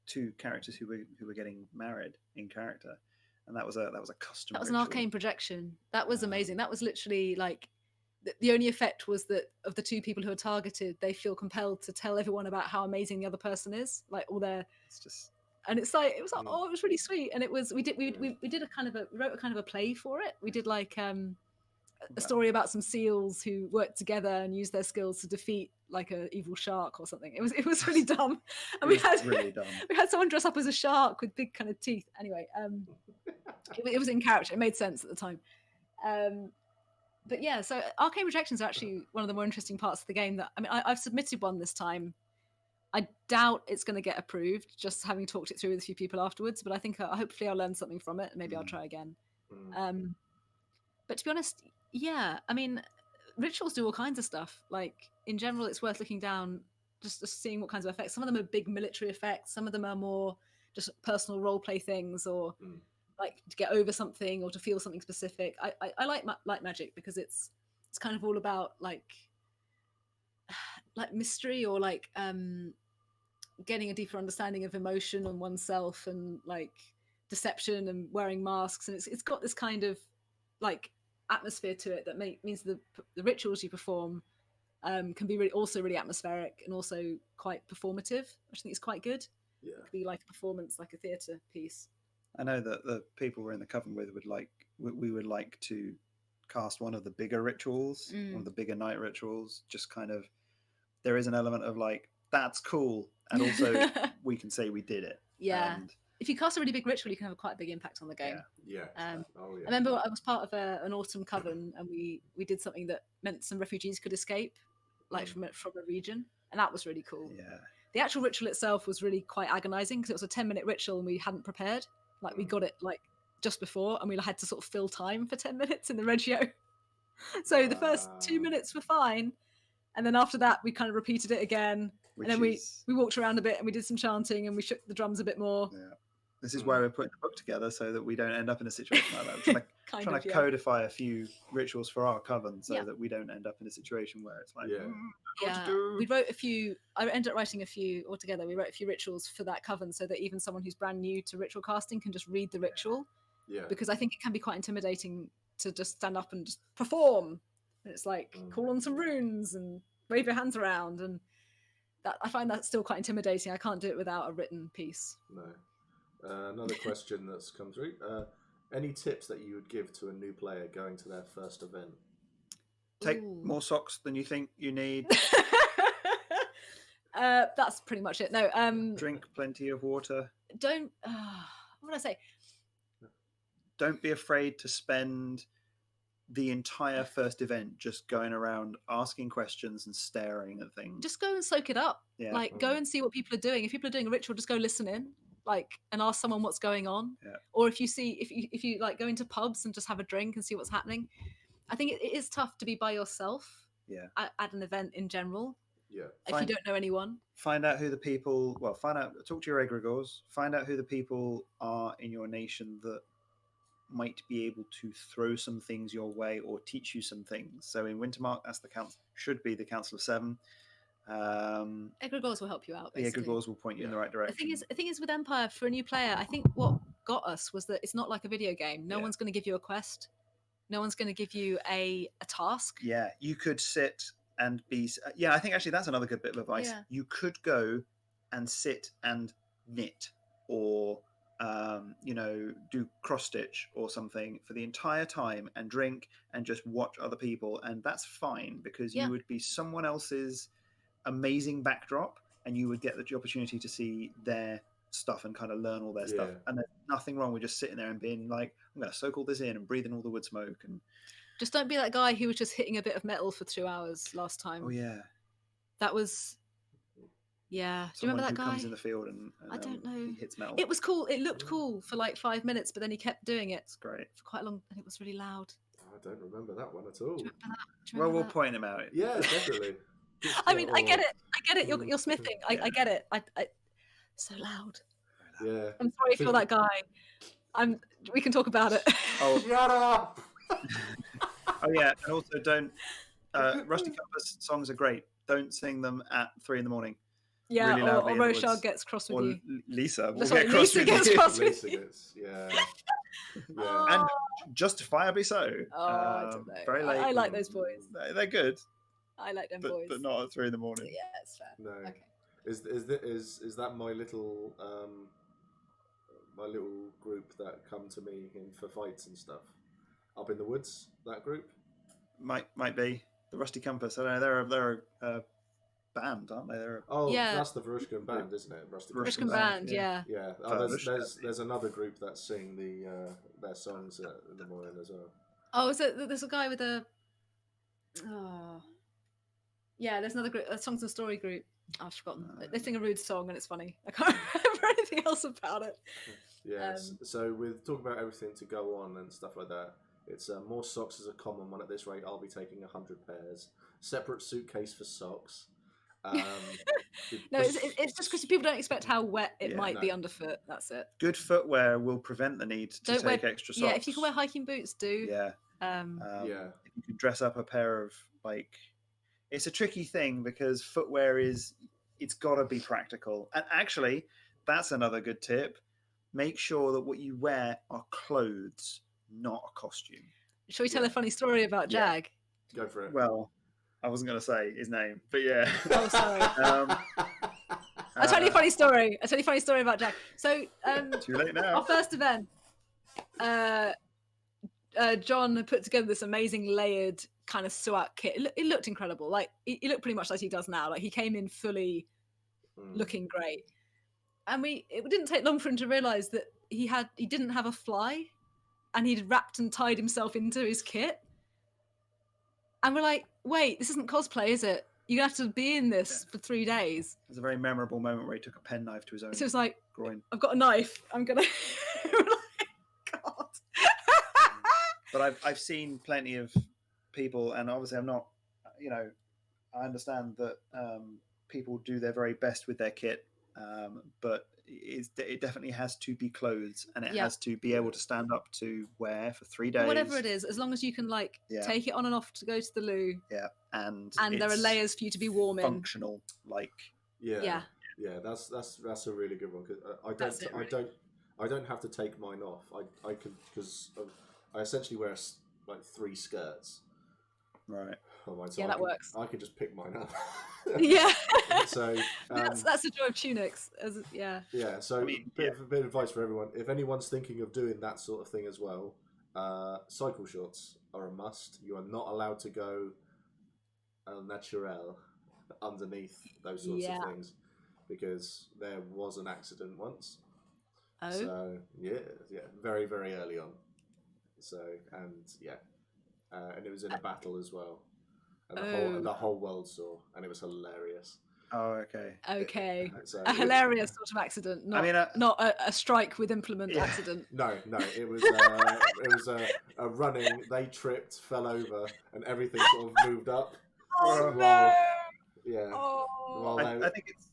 [SPEAKER 3] two characters who were getting married in character, and that was a custom.
[SPEAKER 4] That was
[SPEAKER 3] ritual.
[SPEAKER 4] An arcane projection. That was amazing. That was literally like the only effect was that of the two people who are targeted, they feel compelled to tell everyone about how amazing the other person is, like all their.
[SPEAKER 3] It's just.
[SPEAKER 4] And it was really sweet, and it was we did a kind of we wrote a kind of a play for it. We did like a story about some seals who worked together and used their skills to defeat like an evil shark or something. It was really dumb. And we had someone dress up as a shark with big kind of teeth. Anyway, it was in character. It made sense at the time. But yeah, so arcane projections are actually one of the more interesting parts of the game. That I've submitted one this time. I doubt it's going to get approved, just having talked it through with a few people afterwards. But I think hopefully I'll learn something from it, and maybe I'll try again. But to be honest, yeah, I mean, rituals do all kinds of stuff. Like in general, it's worth looking down, just seeing what kinds of effects. Some of them are big military effects. Some of them are more just personal role play things, or like to get over something or to feel something specific. I like light magic because it's kind of all about like mystery, or like getting a deeper understanding of emotion and oneself, and like deception and wearing masks, and it's got this kind of like atmosphere to it that means the rituals you perform can be also really atmospheric and also quite performative, which I think is quite good.
[SPEAKER 2] Yeah.
[SPEAKER 4] It could be like a performance, like a theatre piece.
[SPEAKER 3] I know that the people we're in the coven with we would like to cast one of the bigger rituals, one of the bigger night rituals. Just kind of, there is an element of like, that's cool, and also we can say we did it.
[SPEAKER 4] Yeah. And if you cast a really big ritual, you can have quite a big impact on the game.
[SPEAKER 2] Yeah.
[SPEAKER 4] I remember I was part of an autumn coven, and we did something that meant some refugees could escape, like from a region, and that was really cool.
[SPEAKER 3] Yeah.
[SPEAKER 4] The actual ritual itself was really quite agonizing because it was a 10-minute ritual and we hadn't prepared. Like we got it like just before, and we had to sort of fill time for 10 minutes in the regio. So the first 2 minutes were fine, and then after that we kind of repeated it again. And then we walked around a bit and we did some chanting and we shook the drums a bit more.
[SPEAKER 3] Yeah. This is why we're putting the book together, so that we don't end up in a situation like that. We're trying to codify a few rituals for our coven so that we don't end up in a situation where it's like, what to do.
[SPEAKER 4] We wrote a few, I ended up writing a few altogether. We wrote a few rituals for that coven so that even someone who's brand new to ritual casting can just read the ritual.
[SPEAKER 2] Yeah.
[SPEAKER 4] Because I think it can be quite intimidating to just stand up and just perform. And it's like, call on some runes and wave your hands around. And that I find that still quite intimidating. I can't do it without a written piece.
[SPEAKER 2] No. Another question that's come through. Any tips that you would give to a new player going to their first event?
[SPEAKER 3] Take more socks than you think you need.
[SPEAKER 4] That's pretty much it. No.
[SPEAKER 3] Drink plenty of water.
[SPEAKER 4] Don't. What would I say?
[SPEAKER 3] Don't be afraid to spend the entire first event just going around asking questions and staring at things.
[SPEAKER 4] Just go and soak it up.
[SPEAKER 3] Yeah.
[SPEAKER 4] Like, go and see what people are doing. If people are doing a ritual, just go listen in, like, and ask someone what's going on.
[SPEAKER 3] Yeah.
[SPEAKER 4] Or if you like go into pubs and just have a drink and see what's happening. I think it is tough to be by yourself.
[SPEAKER 3] Yeah.
[SPEAKER 4] At an event in general.
[SPEAKER 2] Yeah.
[SPEAKER 4] If you don't know anyone.
[SPEAKER 3] Find out who the people. Well, talk to your egregores. Find out who the people are in your nation that might be able to throw some things your way or teach you some things. So in Wintermark, that's the council. Should be the Council of Seven.
[SPEAKER 4] Egregores will help you out. Basically.
[SPEAKER 3] The egregores will point you in the right direction.
[SPEAKER 4] The thing is with Empire, for a new player, I think what got us was that it's not like a video game. No one's going to give you a quest. No one's going to give you a task.
[SPEAKER 3] Yeah, you could sit and be. Yeah, I think actually that's another good bit of advice.
[SPEAKER 4] Yeah.
[SPEAKER 3] You could go and sit and knit or do cross stitch or something for the entire time and drink and just watch other people, and that's fine because you would be someone else's amazing backdrop and you would get the opportunity to see their stuff and kind of learn all their stuff. And there's nothing wrong with just sitting there and being like, I'm going to soak all this in and breathe in all the wood smoke. And
[SPEAKER 4] just don't be that guy who was just hitting a bit of metal for 2 hours last time.
[SPEAKER 3] Oh yeah,
[SPEAKER 4] that was. Yeah, do you remember that guy?
[SPEAKER 3] Comes in the field and
[SPEAKER 4] I don't know.
[SPEAKER 3] He hits metal.
[SPEAKER 4] It was cool. It looked cool for like 5 minutes, but then he kept doing it.
[SPEAKER 3] It's great
[SPEAKER 4] for quite a long, and it was really loud.
[SPEAKER 2] I don't remember that one at all.
[SPEAKER 3] Well, we'll point him out.
[SPEAKER 2] Yeah, definitely.
[SPEAKER 4] I mean, I get it. You're smithing. I get it. I so loud.
[SPEAKER 2] Yeah.
[SPEAKER 4] I'm sorry if you're that guy. We can talk about it.
[SPEAKER 3] Oh,
[SPEAKER 2] shut up.
[SPEAKER 3] Oh yeah, and also don't. Rusty Compass songs are great. Don't sing them at 3 a.m.
[SPEAKER 4] Yeah,
[SPEAKER 3] really
[SPEAKER 4] or Rochelle gets cross with you.
[SPEAKER 3] Lisa will
[SPEAKER 4] get cross with you.
[SPEAKER 2] Lisa gets, yeah.
[SPEAKER 3] And justifiably so.
[SPEAKER 4] Oh, I don't know.
[SPEAKER 3] Very late.
[SPEAKER 4] I like those boys.
[SPEAKER 3] They're good.
[SPEAKER 4] I like them boys.
[SPEAKER 3] But not at 3 a.m.
[SPEAKER 4] Yeah, it's fair.
[SPEAKER 2] No.
[SPEAKER 4] Okay.
[SPEAKER 2] Is that my little group that come to me for fights and stuff? Up in the woods, that group?
[SPEAKER 3] Might be. The Rusty Compass. I don't know, they're a band, aren't they?
[SPEAKER 2] That's the Varushkan band, isn't it?
[SPEAKER 4] Varushkan band, yeah.
[SPEAKER 2] Yeah. There's another group that sing their songs in the morning as well.
[SPEAKER 4] Oh, there's a guy with a. Oh. Yeah, there's another group, a songs and story group. I've forgotten. They sing a rude song and it's funny. I can't remember anything else about it.
[SPEAKER 2] Yes. So with talking about everything to go on and stuff like that, it's more socks is a common one at this rate. I'll be taking 100 pairs. Separate suitcase for socks.
[SPEAKER 4] No, it's just because people don't expect how wet it might be underfoot. That's it.
[SPEAKER 3] Good footwear will prevent the need to take extra socks.
[SPEAKER 4] Yeah, if you can wear hiking boots, do.
[SPEAKER 3] Yeah. If you can dress up a pair of it's a tricky thing because footwear it's got to be practical. And actually, that's another good tip. Make sure that what you wear are clothes, not a costume.
[SPEAKER 4] Shall we tell a funny story about Jag?
[SPEAKER 2] Go for it.
[SPEAKER 3] Well, I wasn't going to say his name, but yeah.
[SPEAKER 4] Oh, sorry. I'll tell you a funny story. About Jag. So,
[SPEAKER 3] too late now.
[SPEAKER 4] Our first event, John put together this amazing layered kind of SWAT kit. It looked incredible. Like he looked pretty much like he does now. Like he came in fully looking great. And it didn't take long for him to realize that he didn't have a fly, and he'd wrapped and tied himself into his kit. And we're like, wait, this isn't cosplay, is it? You're going to have to be in this for 3 days.
[SPEAKER 3] There's a very memorable moment where he took a penknife to his own
[SPEAKER 4] So it's like,
[SPEAKER 3] groin.
[SPEAKER 4] I've got a knife. I'm going to... God.
[SPEAKER 3] But I've seen plenty of people, and obviously I'm not, I understand that people do their very best with their kit, but it definitely has to be clothes, and it has to be able to stand up to wear for 3 days.
[SPEAKER 4] Whatever it is, as long as you can take it on and off to go to the loo.
[SPEAKER 3] Yeah, and
[SPEAKER 4] there are layers for you to be warm in.
[SPEAKER 3] Functional,
[SPEAKER 2] Yeah, that's a really good one because I don't have to take mine off. I essentially wear 3 skirts.
[SPEAKER 3] Right.
[SPEAKER 2] Oh, mine. So
[SPEAKER 4] Yeah, that works.
[SPEAKER 2] I could just pick mine up.
[SPEAKER 4] Yeah.
[SPEAKER 2] So
[SPEAKER 4] that's the joy of tunics. Yeah.
[SPEAKER 2] Yeah. So a bit of advice for everyone: if anyone's thinking of doing that sort of thing as well, cycle shorts are a must. You are not allowed to go al naturel underneath those sorts of things, because there was an accident once.
[SPEAKER 4] Oh.
[SPEAKER 2] So yeah, very very early on. So and it was in a battle as well, and the whole world saw, and it was hilarious.
[SPEAKER 3] Oh, okay.
[SPEAKER 2] So
[SPEAKER 4] a hilarious sort of accident, not not a strike with implement accident.
[SPEAKER 2] No, it was a running. They tripped, fell over, and everything sort of moved up.
[SPEAKER 4] Oh no!
[SPEAKER 2] Yeah.
[SPEAKER 4] Oh.
[SPEAKER 3] I think it's.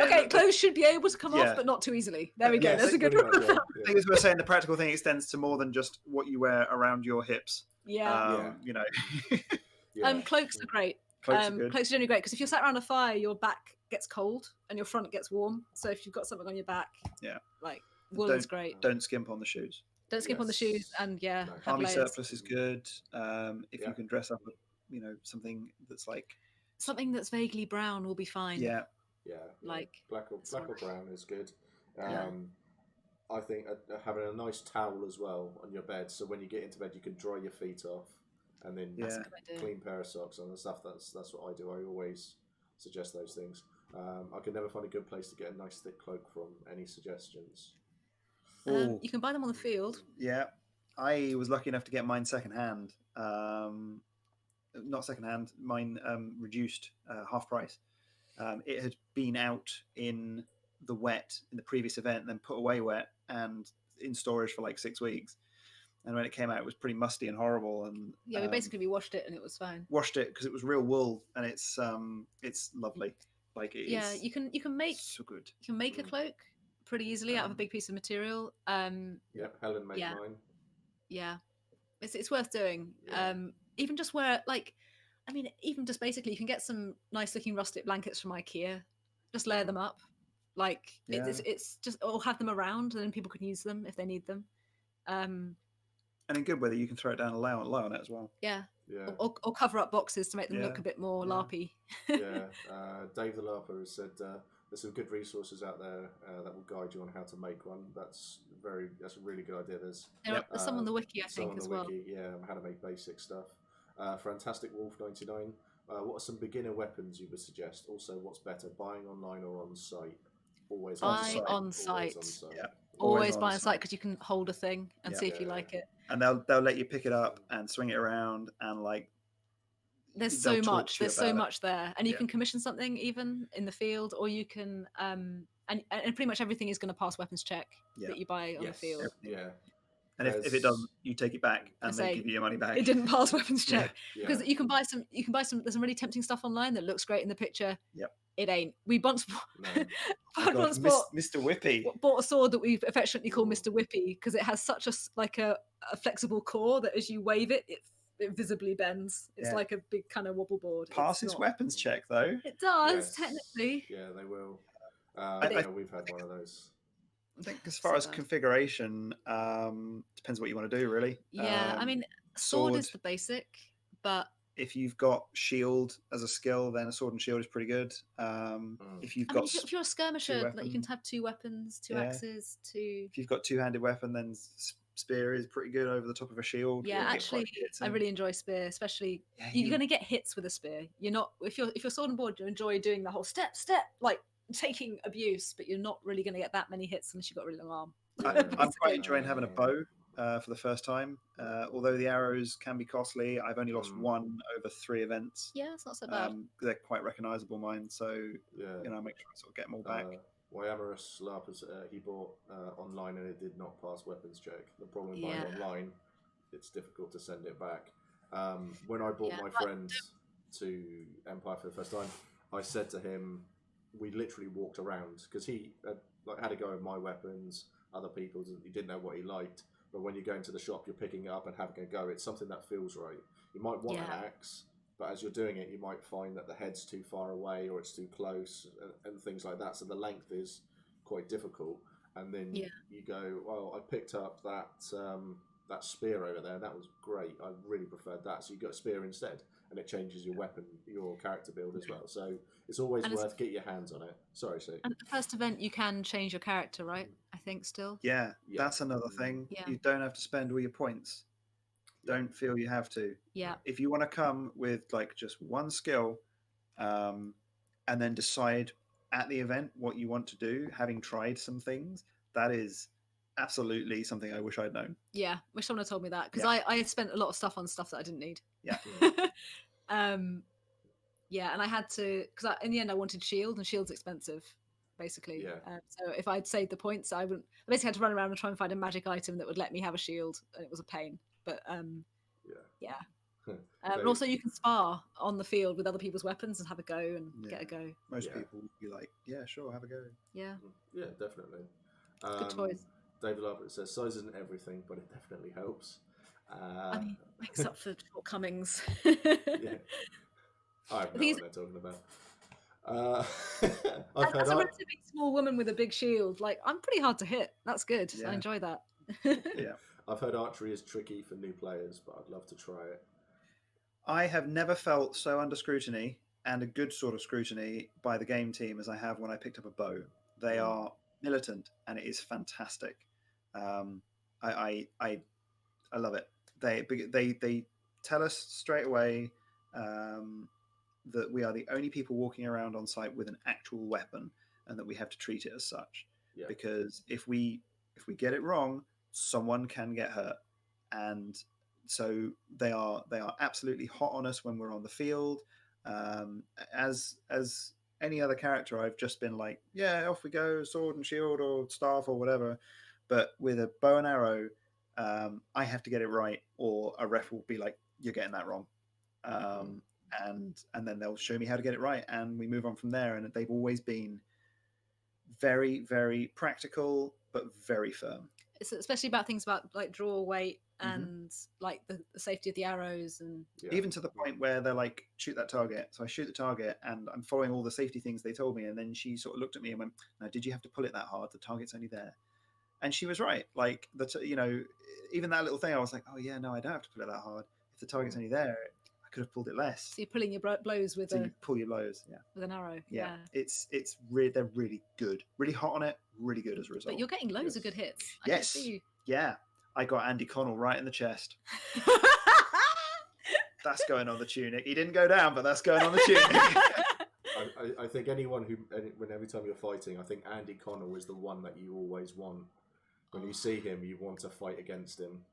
[SPEAKER 4] Okay, clothes should be able to come off, but not too easily. There we go. That's a good one.
[SPEAKER 3] I think as we're saying, the practical thing extends to more than just what you wear around your hips.
[SPEAKER 4] Yeah.
[SPEAKER 3] You know.
[SPEAKER 4] Cloaks are great. Cloaks are generally great because if you're sat around a fire, your back gets cold and your front gets warm. So if you've got something on your back, like wool is great.
[SPEAKER 3] Don't skimp on the shoes.
[SPEAKER 4] Don't skimp on the shoes, and
[SPEAKER 3] army surplus is good. If you can dress up, something that's like
[SPEAKER 4] something that's vaguely brown will be fine.
[SPEAKER 2] Yeah.
[SPEAKER 4] Like
[SPEAKER 2] black or brown is good. I think having a nice towel as well on your bed, so when you get into bed, you can dry your feet off. And then clean pair of socks and stuff. That's what I do. I always suggest those things. I could never find a good place to get a nice thick cloak from. Any suggestions?
[SPEAKER 4] You can buy them on the field.
[SPEAKER 3] Yeah, I was lucky enough to get mine secondhand. Not secondhand, mine reduced, half price. It had been out in the wet in the previous event, then put away wet and in storage for like 6 weeks. And when it came out, it was pretty musty and horrible. And
[SPEAKER 4] we washed it and it was fine.
[SPEAKER 3] Washed it because it was real wool, and it's lovely. Like it is.
[SPEAKER 4] You can make
[SPEAKER 3] so good.
[SPEAKER 4] You can make a cloak pretty easily out of a big piece of material.
[SPEAKER 2] Helen made mine.
[SPEAKER 4] Yeah, it's worth doing.
[SPEAKER 2] Yeah.
[SPEAKER 4] Even just even just basically, you can get some nice looking rustic blankets from IKEA. Just layer them up, it's just, or have them around, and then people can use them if they need them.
[SPEAKER 3] And in good weather, you can throw it down and lie on it as well.
[SPEAKER 4] Yeah. Or cover up boxes to make them look a bit more LARPy.
[SPEAKER 2] Dave the LARPer has said there's some good resources out there that will guide you on how to make one. That's a really good idea. There's
[SPEAKER 4] some on the wiki, I think, as well.
[SPEAKER 2] How to make basic stuff. Fantastic Wolf 99. What are some beginner weapons you would suggest? Also, what's better, buying online or on site? Always
[SPEAKER 4] buy on site.
[SPEAKER 3] Yeah.
[SPEAKER 4] Always buy on site because you can hold a thing and see if you like it.
[SPEAKER 3] And they'll let you pick it up and swing it around, and
[SPEAKER 4] there's so much there, and you can commission something even in the field, or you can and pretty much everything is going to pass weapons check that you buy on the field.
[SPEAKER 3] And if it doesn't, you take it back and they give you your money back.
[SPEAKER 4] It didn't pass weapons check because you can buy some. There's some really tempting stuff online that looks great in the picture.
[SPEAKER 3] Yep.
[SPEAKER 4] It ain't. We once
[SPEAKER 3] bought Mr. Whippy.
[SPEAKER 4] Bought a sword that we affectionately call Mr. Whippy because it has such a flexible core that as you wave it, it visibly bends. It's like a big kind of wobble board.
[SPEAKER 3] Passes weapons check though.
[SPEAKER 4] It does technically.
[SPEAKER 2] Yeah, they will. We've had one of those.
[SPEAKER 3] I think as far as configuration, depends what you want to do, really.
[SPEAKER 4] Yeah, I mean, sword is the basic, but
[SPEAKER 3] if you've got shield as a skill, then a sword and shield is pretty good. If you're
[SPEAKER 4] a skirmisher, you can have 2 weapons, 2 axes, 2.
[SPEAKER 3] If you've got 2-handed weapon, then spear is pretty good over the top of a shield.
[SPEAKER 4] Yeah, actually, I really enjoy spear, especially you're going to get hits with a spear. You're not if you're sword and board, you enjoy doing the whole step like taking abuse, but you're not really going to get that many hits unless you've got a really long arm.
[SPEAKER 3] I'm quite enjoying having a bow for the first time. Although the arrows can be costly, I've only lost 1 over 3 events.
[SPEAKER 4] Yeah, it's not so bad.
[SPEAKER 3] They're quite recognisable, mine. So I make sure I sort of get them all back.
[SPEAKER 2] Wyamorous LARPers, he bought online and it did not pass weapons check. The problem with buying online, it's difficult to send it back. When I brought my friend to Empire for the first time, I said to him, we literally walked around because he had to go with my weapons, other people's, and he didn't know what he liked. But when you go into the shop, you're picking it up and having a go. It's something that feels right. You might want an axe, but as you're doing it, you might find that the head's too far away or it's too close and things like that. So the length is quite difficult. And then you go, well, I picked up that that spear over there. That was great. I really preferred that. So you got a spear instead, and it changes your weapon, your character build as well. So it's always worth getting your hands on it. Sorry, Sue.
[SPEAKER 4] And at the first event, you can change your character, right? I think still.
[SPEAKER 3] Yeah, that's another thing.
[SPEAKER 4] Yeah.
[SPEAKER 3] You don't have to spend all your points. Don't feel you have to.
[SPEAKER 4] Yeah.
[SPEAKER 3] If you want to come with like just one skill, and then decide at the event what you want to do, having tried some things, that is absolutely something I wish I'd known.
[SPEAKER 4] Yeah, wish someone had told me that, because I spent a lot of stuff on stuff that I didn't need.
[SPEAKER 3] Yeah.
[SPEAKER 4] Yeah, and I had to, because in the end I wanted shield, and shield's expensive, basically.
[SPEAKER 2] Yeah.
[SPEAKER 4] So if I'd saved the points, I basically had to run around and try and find a magic item that would let me have a shield, and it was a pain. But yeah. And also you can spar on the field with other people's weapons and have a go and get a go.
[SPEAKER 3] Most people would be like, yeah, sure, have a go.
[SPEAKER 4] Yeah.
[SPEAKER 2] Yeah, definitely.
[SPEAKER 4] Good toys.
[SPEAKER 2] David Lambert says size isn't everything, but it definitely helps.
[SPEAKER 4] I mean, it makes up for shortcomings.
[SPEAKER 2] Yeah. I have no idea what they're talking about.
[SPEAKER 4] As a relatively small woman with a big shield, like, I'm pretty hard to hit. That's good.
[SPEAKER 3] Yeah.
[SPEAKER 4] I enjoy that.
[SPEAKER 3] Yeah.
[SPEAKER 2] I've heard archery is tricky for new players, but I'd love to try it.
[SPEAKER 3] I have never felt so under scrutiny, and a good sort of scrutiny, by the game team as I have when I picked up a bow. They are militant, and it is fantastic. I love it. They tell us straight away that we are the only people walking around on site with an actual weapon, and that we have to treat it as such.
[SPEAKER 2] Yeah.
[SPEAKER 3] Because if we get it wrong, someone can get hurt, and so they are absolutely hot on us when we're on the field. As any other character, I've just been like, yeah, off we go, sword and shield or staff or whatever. But with a bow and arrow, I have to get it right, or a ref will be like, you're getting that wrong. And then they'll show me how to get it right, and we move on from there. And they've always been very, very practical, but very firm.
[SPEAKER 4] It's especially about things about like draw weight and like the safety of the arrows, and
[SPEAKER 3] even to the point where they're like, shoot that target. So I shoot the target, and I'm following all the safety things they told me. And then she sort of looked at me and went, "Now, did you have to pull it that hard? The target's only there." And she was right. Like even that little thing, I was like, "Oh yeah, no, I don't have to pull it that hard. If the target's only there, I could have pulled it less."
[SPEAKER 4] So you're pulling your blows with
[SPEAKER 3] you pull your blows,
[SPEAKER 4] with an arrow.
[SPEAKER 3] Yeah. They're really good, really hot on it, really good as a result.
[SPEAKER 4] But you're getting loads of good hits.
[SPEAKER 3] Yes. I got Andy Connell right in the chest. That's going on the tunic. He didn't go down, but that's going on the tunic.
[SPEAKER 2] I think every time you're fighting, I think Andy Connell is the one that you always want. When you see him, you want to fight against him.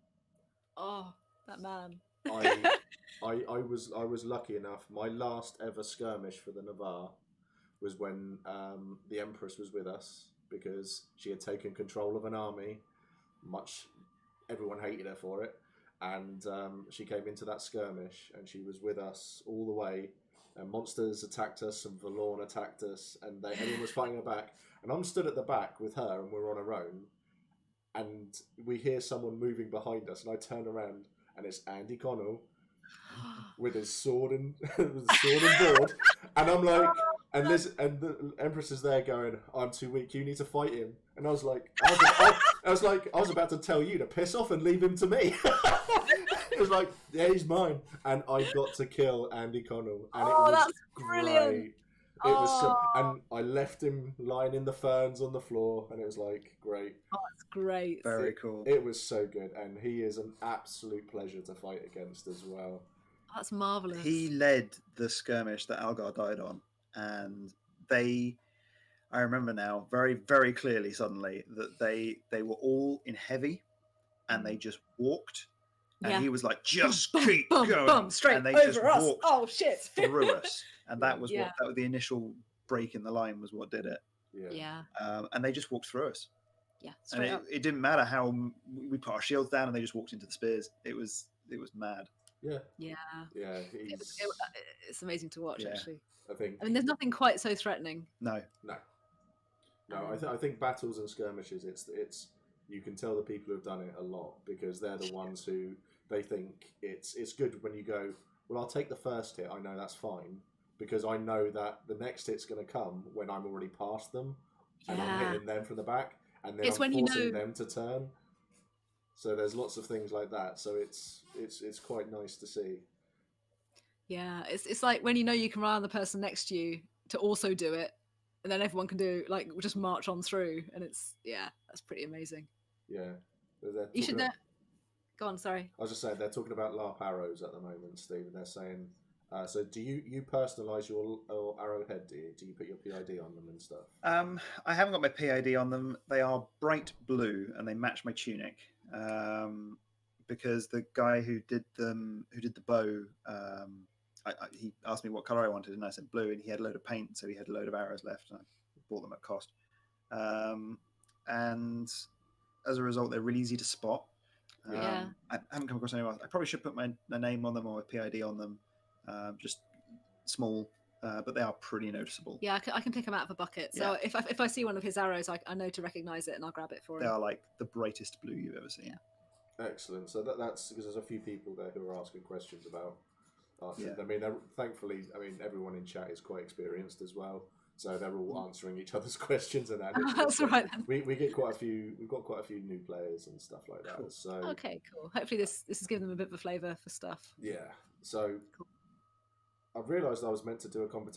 [SPEAKER 4] Oh, that man.
[SPEAKER 2] I was lucky enough. My last ever skirmish for the Navarre was when the Empress was with us, because she had taken control of an army. Everyone hated her for it, and she came into that skirmish, and she was with us all the way. And monsters attacked us, and Valorn attacked us, and everyone was fighting her back. And I'm stood at the back with her, and we're on our own. And we hear someone moving behind us, and I turn around, and it's Andy Connell with his sword and board. And I'm like, and the Empress is there going, "I'm too weak. You need to fight him." And I was like, I was about to tell you to piss off and leave him to me. It was like, yeah, he's mine, and I got to kill Andy Connell, and it was
[SPEAKER 4] that's
[SPEAKER 2] great.
[SPEAKER 4] brilliant.
[SPEAKER 2] It was, and I left him lying in the ferns on the floor, and it was like great.
[SPEAKER 4] Oh, that's great.
[SPEAKER 3] Very cool.
[SPEAKER 2] It was so good, and he is an absolute pleasure to fight against as well.
[SPEAKER 4] That's marvelous.
[SPEAKER 3] He led the skirmish that Algar died on, and I remember now very, very clearly suddenly that they were all in heavy, and they just walked. And he was like, "Just keep going,"
[SPEAKER 4] straight
[SPEAKER 3] and they
[SPEAKER 4] over
[SPEAKER 3] just
[SPEAKER 4] us.
[SPEAKER 3] walked
[SPEAKER 4] Oh shit!
[SPEAKER 3] through us, and that was the initial break in the line was what did it.
[SPEAKER 4] Yeah.
[SPEAKER 3] And they just walked through us.
[SPEAKER 4] Yeah,
[SPEAKER 3] and it didn't matter how we put our shields down, and they just walked into the spears. It was mad.
[SPEAKER 2] Yeah.
[SPEAKER 4] It's amazing to watch, actually.
[SPEAKER 2] I
[SPEAKER 4] mean, there's nothing quite so threatening.
[SPEAKER 3] No.
[SPEAKER 2] I think battles and skirmishes, it's you can tell the people who've done it a lot, because they're the ones who they think it's good when you go, well, I'll take the first hit. I know that's fine, because I know that the next hit's going to come when I'm already past them, and I'm hitting them from the back, and then I'm forcing them to turn. So there's lots of things like that. So it's quite nice to see.
[SPEAKER 4] Yeah, it's like when you know you can rely on the person next to you to also do it, and then everyone can do like just march on through, and that's pretty amazing.
[SPEAKER 2] Yeah,
[SPEAKER 4] You should know. Go on, sorry.
[SPEAKER 2] I was just saying they're talking about LARP arrows at the moment, Steve, and they're saying. So do you personalise your arrowhead? Do you put your PID on them and stuff?
[SPEAKER 3] I haven't got my PID on them. They are bright blue and they match my tunic. Because the guy who did the bow, he asked me what color I wanted, and I said blue, and he had a load of paint, so he had a load of arrows left, and I bought them at cost. And as a result, they're really easy to spot. I haven't come across anyone else. I probably should put my name on them or a PID on them, just small, but they are pretty noticeable.
[SPEAKER 4] Yeah, I can pick them out of a bucket. So if I see one of his arrows, I know to recognise it, and I'll grab it for him.
[SPEAKER 3] They are like the brightest blue you've ever seen.
[SPEAKER 4] Yeah.
[SPEAKER 2] Excellent. So that's because there's a few people there who are asking questions about.
[SPEAKER 3] Yeah.
[SPEAKER 2] I mean, thankfully, everyone in chat is quite experienced as well, so they're all answering each other's questions and that.
[SPEAKER 4] That's all right.
[SPEAKER 2] We get quite a few. We've got quite a few new players and stuff like that.
[SPEAKER 3] Cool.
[SPEAKER 2] So
[SPEAKER 4] okay, cool. Hopefully this has given them a bit of a flavour for stuff.
[SPEAKER 2] Yeah. So cool. I've realised I was meant to do a couple of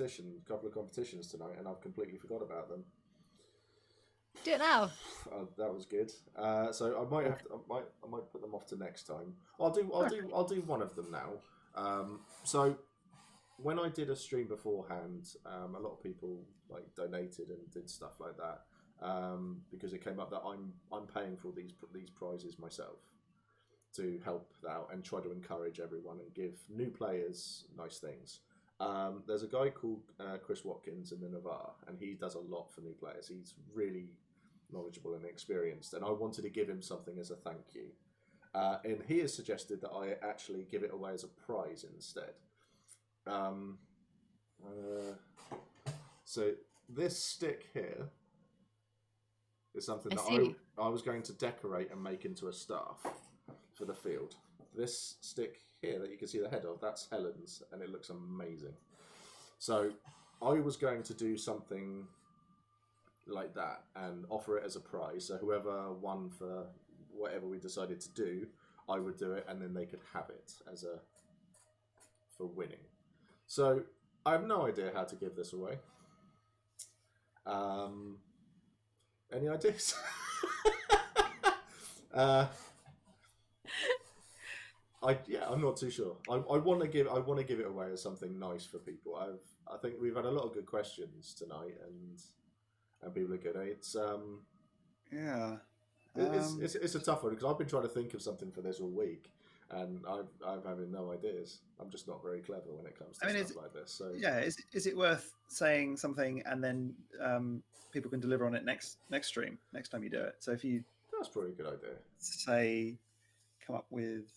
[SPEAKER 2] competitions tonight, and I've completely forgot about them.
[SPEAKER 4] Do it now.
[SPEAKER 2] That was good. So I might have to. I might put them off to next time. I'll do one of them now. So when I did a stream beforehand, a lot of people like donated and did stuff like that because it came up that I'm paying for these prizes myself to help out and try to encourage everyone and give new players nice things. There's a guy called Chris Watkins in the Navarre, and he does a lot for new players. He's really knowledgeable and experienced, and I wanted to give him something as a thank you. And he has suggested that I actually give it away as a prize instead. So this stick here is something that I was going to decorate and make into a staff for the field. This stick here that you can see the head of, that's Helen's, and it looks amazing. So I was going to do something like that and offer it as a prize. So whoever won for whatever we decided to do, I would do it, and then they could have it for winning. So I have no idea how to give this away. Any ideas? I'm not too sure. I want to give it away as something nice for people. I think we've had a lot of good questions tonight, and people are good. It's it's a tough one because I've been trying to think of something for this all week, and I'm having no ideas. I'm just not very clever when it comes to stuff like this. So
[SPEAKER 3] is it worth saying something and then people can deliver on it next stream, next time you do it? So if you
[SPEAKER 2] that's probably a good idea.
[SPEAKER 3] Say, come up with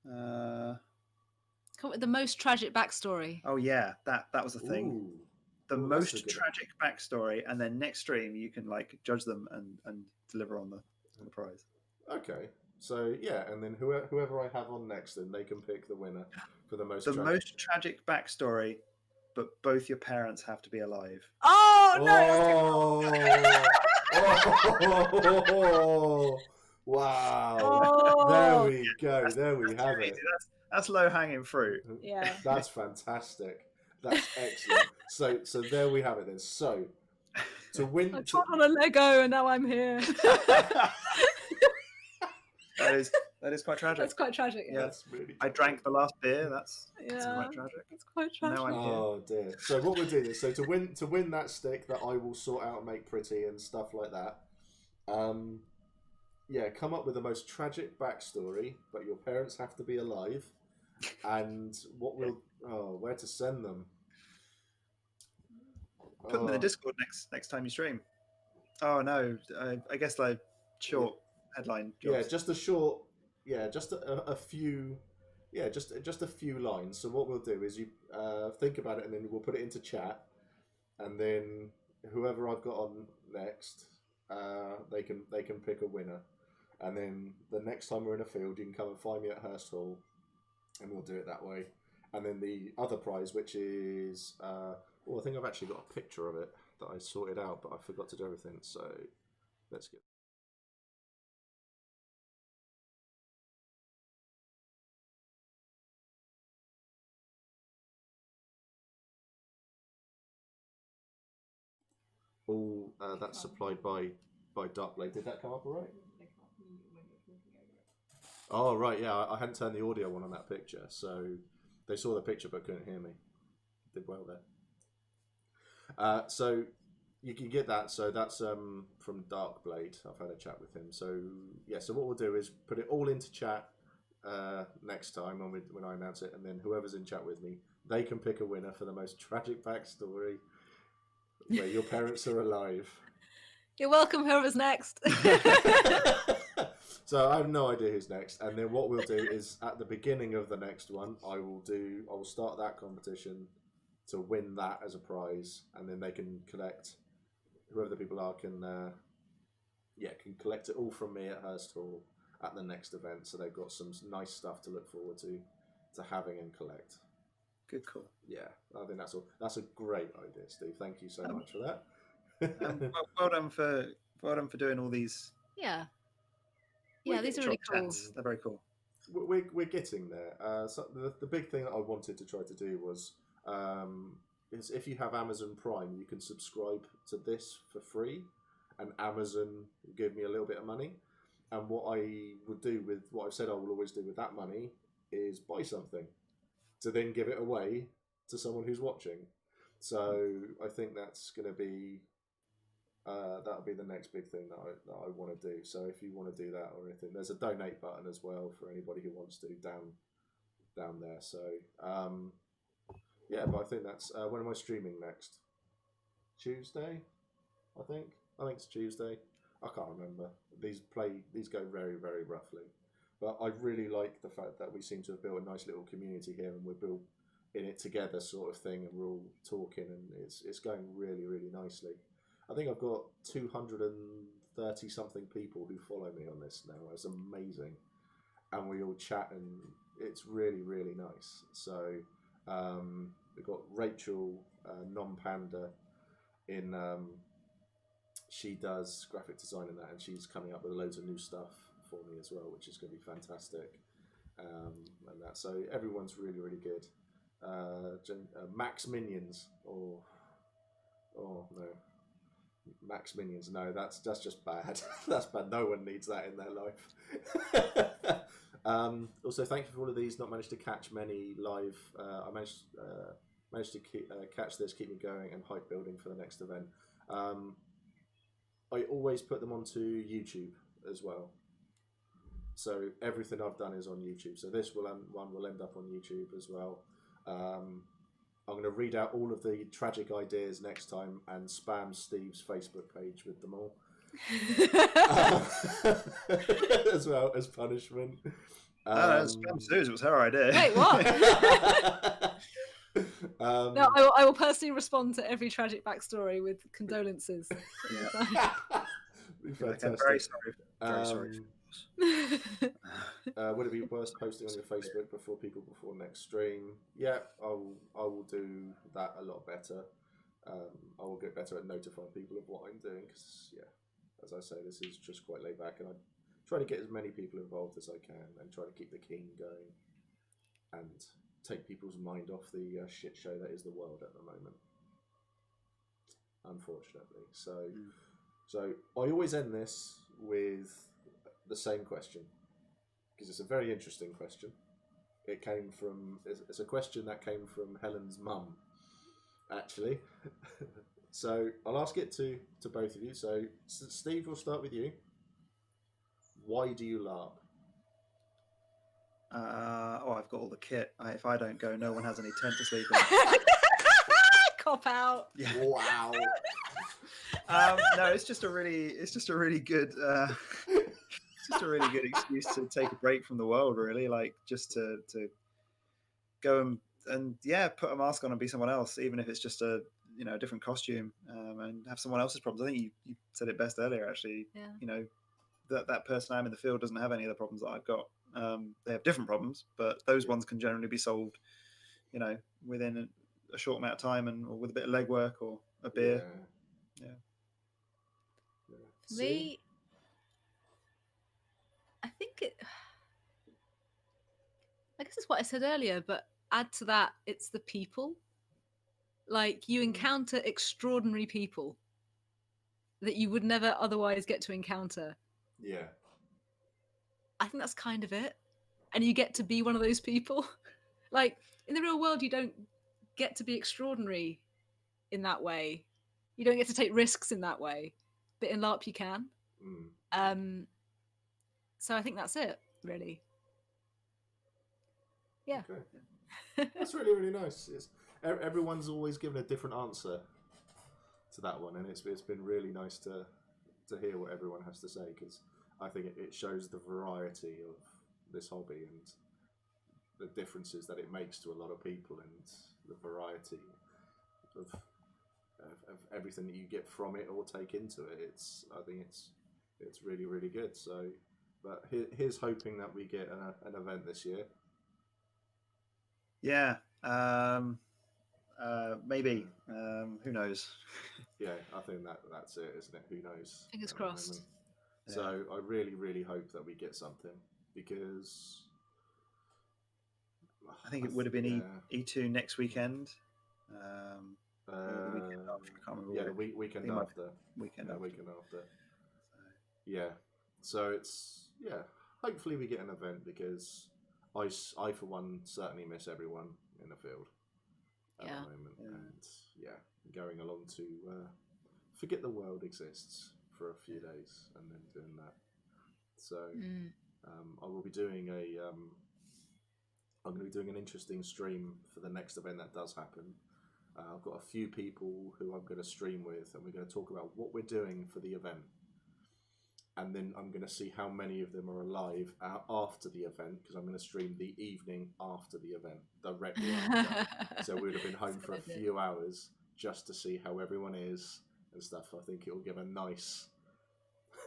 [SPEAKER 4] the most tragic backstory.
[SPEAKER 3] Oh yeah, that was the thing.
[SPEAKER 2] Ooh.
[SPEAKER 3] The most tragic backstory, and then next stream you can like judge them and deliver on the prize.
[SPEAKER 2] Okay, so yeah, and then whoever I have on next, then they can pick the winner for the most
[SPEAKER 3] tragic backstory, but both your parents have to be alive.
[SPEAKER 4] Oh no!
[SPEAKER 2] Oh, wow! Oh. There we go. There we have it.
[SPEAKER 3] That's low hanging fruit.
[SPEAKER 4] Yeah,
[SPEAKER 2] that's fantastic. That's excellent. So there we have it then. So to win,
[SPEAKER 4] I got on a Lego and now I'm here.
[SPEAKER 3] That is quite tragic.
[SPEAKER 4] That's quite tragic. Yeah.
[SPEAKER 2] That's really tragic.
[SPEAKER 3] I drank the last beer. That's quite tragic.
[SPEAKER 4] It's quite tragic.
[SPEAKER 3] Now I'm here.
[SPEAKER 2] Oh dear. So what we're doing is to win that stick that I will sort out and make pretty and stuff like that. Come up with the most tragic backstory, but your parents have to be alive. And where to send them?
[SPEAKER 3] Put them in the Discord next time you stream. Oh no, I guess like short headline jobs.
[SPEAKER 2] Yeah, just a short. Yeah, just a few. Yeah, just a few lines. So what we'll do is you think about it, and then we'll put it into chat, and then whoever I've got on next, they can pick a winner, and then the next time we're in a field, you can come and find me at Hurst Hall, and we'll do it that way. And then the other prize, which is I think I've actually got a picture of it that I sorted out, but I forgot to do everything. So let's get. all that's supplied by Darkblade. Did that come up all right? Oh right, yeah. I hadn't turned the audio on that picture, so they saw the picture but couldn't hear me. Did well there. So you can get that. So that's from Darkblade. I've had a chat with him. So yeah. So what we'll do is put it all into chat next time when I announce it, and then whoever's in chat with me, they can pick a winner for the most tragic backstory where your parents are alive.
[SPEAKER 4] You're welcome, whoever's next.
[SPEAKER 2] So I have no idea who's next, and then what we'll do is at the beginning of the next one, I will start that competition to win that as a prize, and then they can collect, whoever the people are can collect it all from me at Hurst Hall at the next event. So they've got some nice stuff to look forward to having and collect.
[SPEAKER 3] Good call.
[SPEAKER 2] Yeah, I think that's a great idea, Steve. Thank you so much for that.
[SPEAKER 3] Well done for doing all these.
[SPEAKER 4] Yeah, these are really cool.
[SPEAKER 3] Chats. They're very cool.
[SPEAKER 2] We're getting there. So the big thing that I wanted to try to do was is if you have Amazon Prime, you can subscribe to this for free, and Amazon will give me a little bit of money. And what I would do with what I've said I will always do with that money is buy something to then give it away to someone who's watching. So I think that's going to be that'll be the next big thing that I want to do. So if you want to do that or anything, there's a donate button as well for anybody who wants to down there. So yeah, but I think that's when am I streaming next? Tuesday, I think it's Tuesday. I can't remember. These go very, very roughly, but I really like the fact that we seem to have built a nice little community here, and we're built in it together, sort of thing, and we're all talking, and it's going really, really nicely. I think I've got 230 something people who follow me on this now. It's amazing, and we all chat, and it's really, really nice. So we've got Rachel Non-Panda in. She does graphic design and that, and she's coming up with loads of new stuff for me as well, which is going to be fantastic. And that, so everyone's really, really good. Max Minions, oh no, Max Minions, no, that's just bad. That's bad. No one needs that in their life. Also, thank you for all of these. Not managed to catch many live. I managed to catch this, keep me going, and hype building for the next event. I always put them onto YouTube as well. So everything I've done is on YouTube. So this one will end up on YouTube as well. I'm going to read out all of the tragic ideas next time and spam Steve's Facebook page with them all. As well as punishment.
[SPEAKER 3] Spam Suze, it was her idea.
[SPEAKER 4] Wait, what? No, I will personally respond to every tragic backstory with condolences.
[SPEAKER 3] Yeah. Very sorry. Very sorry.
[SPEAKER 2] Would it be worth posting on your Facebook before next stream? Yeah, I will do that a lot better. I will get better at notifying people of what I'm doing because, yeah, as I say, this is just quite laid back, and I try to get as many people involved as I can and try to keep the keen going and take people's mind off the shit show that is the world at the moment, unfortunately. So I always end this with the same question because it's a very interesting question. It's a question that came from Helen's mum, actually. So I'll ask it to both of you. So Steve, we'll start with you. Why do you LARP?
[SPEAKER 3] I've got all the kit. If I don't go, no one has any tent to sleep in.
[SPEAKER 4] Cop out.
[SPEAKER 3] Yeah.
[SPEAKER 2] Wow.
[SPEAKER 3] No, it's just a really good, excuse to take a break from the world. Really, like just to go and put a mask on and be someone else, even if it's just a different costume, and have someone else's problems. I think you said it best earlier. Actually,
[SPEAKER 4] Yeah.
[SPEAKER 3] That person I'm in the field doesn't have any of the problems that I've got. They have different problems, but those ones can generally be solved, within a short amount of time or with a bit of legwork or a beer. Yeah.
[SPEAKER 4] Me, I guess it's what I said earlier, but add to that, it's the people. Like, you encounter extraordinary people that you would never otherwise get to encounter.
[SPEAKER 2] Yeah.
[SPEAKER 4] I think that's kind of it. And you get to be one of those people. Like, in the real world, you don't get to be extraordinary in that way. You don't get to take risks in that way. But in LARP, you can. So I think that's it, really. Yeah.
[SPEAKER 2] Okay. That's really, really nice. Everyone's always given a different answer to that one, and it's been really nice to hear what everyone has to say, because I think it shows the variety of this hobby and the differences that it makes to a lot of people, and the variety of everything that you get from it or take into it. I think it's really, really good. So, but here's hoping that we get an event this year.
[SPEAKER 3] Yeah, maybe. Who knows?
[SPEAKER 2] Yeah, I think that's it, isn't it? Who knows?
[SPEAKER 4] Fingers crossed.
[SPEAKER 2] So I really, really hope that we get something, because
[SPEAKER 3] I think it would have been E2 next weekend. Or the weekend after. I can't remember.
[SPEAKER 2] Yeah, the weekend after.
[SPEAKER 3] Weekend
[SPEAKER 2] after. Yeah. So it's hopefully we get an event, because I for one certainly miss everyone in the field at the moment, and going along to forget the world exists for a few days and then doing that. So I will be doing I'm going to be doing an interesting stream for the next event that does happen. I've got a few people who I'm going to stream with, and we're going to talk about what we're doing for the event. And then I'm going to see how many of them are alive after the event, because I'm going to stream the evening after the event directly after. So we would have been home for a few hours just to see how everyone is and stuff. I think it will give a nice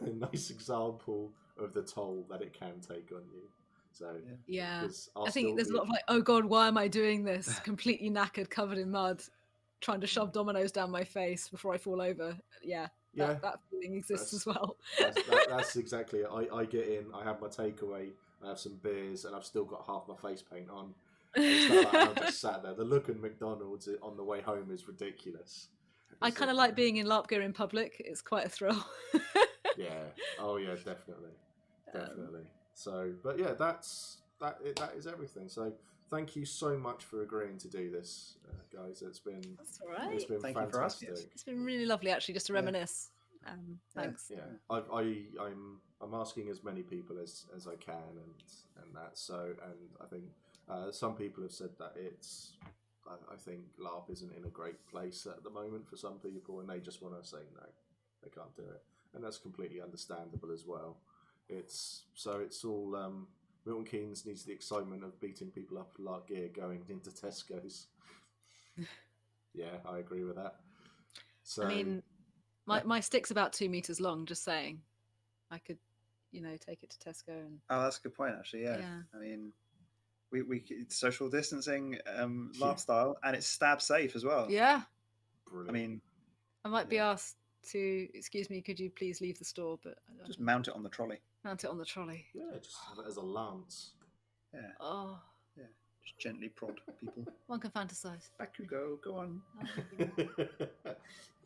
[SPEAKER 2] example of the toll that it can take on you. So
[SPEAKER 4] I think there's a lot of like, oh god, why am I doing this? Completely knackered, covered in mud, trying to shove dominoes down my face before I fall over. That feeling exists as well.
[SPEAKER 2] That's exactly it. I get in, I have my takeaway, I have some beers, and I've still got half my face paint on. And stuff like that. I'm just sat there. The look at McDonald's on the way home is ridiculous.
[SPEAKER 4] I kind of like being in LARP gear in public. It's quite a thrill.
[SPEAKER 2] Yeah. Oh yeah, definitely. So, but yeah, that is everything. So, thank you so much for agreeing to do this, guys. That's all right. It's been
[SPEAKER 3] Thank
[SPEAKER 2] fantastic.
[SPEAKER 3] You for
[SPEAKER 4] it's been really lovely, actually, just to reminisce. Thanks.
[SPEAKER 2] Yeah. I'm asking as many people as I can, and that. So, and I think some people have said that I think LARP isn't in a great place at the moment for some people, and they just want to say no, they can't do it, and that's completely understandable as well. It's all Milton Keynes needs the excitement of beating people up with LARP gear going into Tesco's. Yeah, I agree with that. So
[SPEAKER 4] I mean, my stick's about 2 meters long. Just saying, I could, take it to Tesco and.
[SPEAKER 3] Oh, that's a good point, actually. Yeah. I mean, we it's social distancing, LARP style, and it's stab safe as well.
[SPEAKER 4] Yeah.
[SPEAKER 2] Brilliant.
[SPEAKER 3] I mean,
[SPEAKER 4] I might be asked to, excuse me, could you please leave the store? But
[SPEAKER 3] just mount it on the trolley.
[SPEAKER 4] Mount it on the trolley.
[SPEAKER 2] Yeah, just have it as a lance.
[SPEAKER 3] Yeah.
[SPEAKER 4] Oh.
[SPEAKER 3] Yeah. Just gently prod people.
[SPEAKER 4] One can fantasize.
[SPEAKER 3] Back you go. Go on.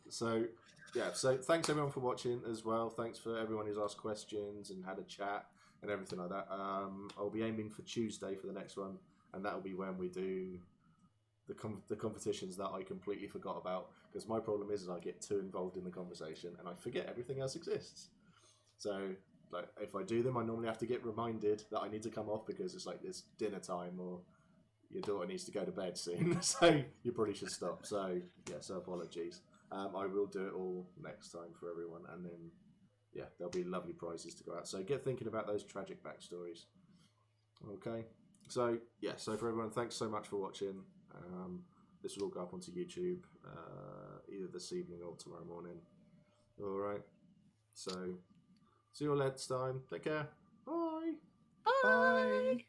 [SPEAKER 2] So thanks everyone for watching as well. Thanks for everyone who's asked questions and had a chat and everything like that. I'll be aiming for Tuesday for the next one, and that'll be when we do the competitions that I completely forgot about, because my problem is I get too involved in the conversation and I forget everything else exists. So like if I do them, I normally have to get reminded that I need to come off, because it's like it's dinner time or your daughter needs to go to bed soon, so you probably should stop. So so apologies. I will do it all next time for everyone, and then there'll be lovely prizes to go out. So get thinking about those tragic backstories. Okay, so so for everyone, thanks so much for watching. This will all go up onto YouTube either this evening or tomorrow morning. All right, so see you all next time. Take care. Bye.
[SPEAKER 4] Bye.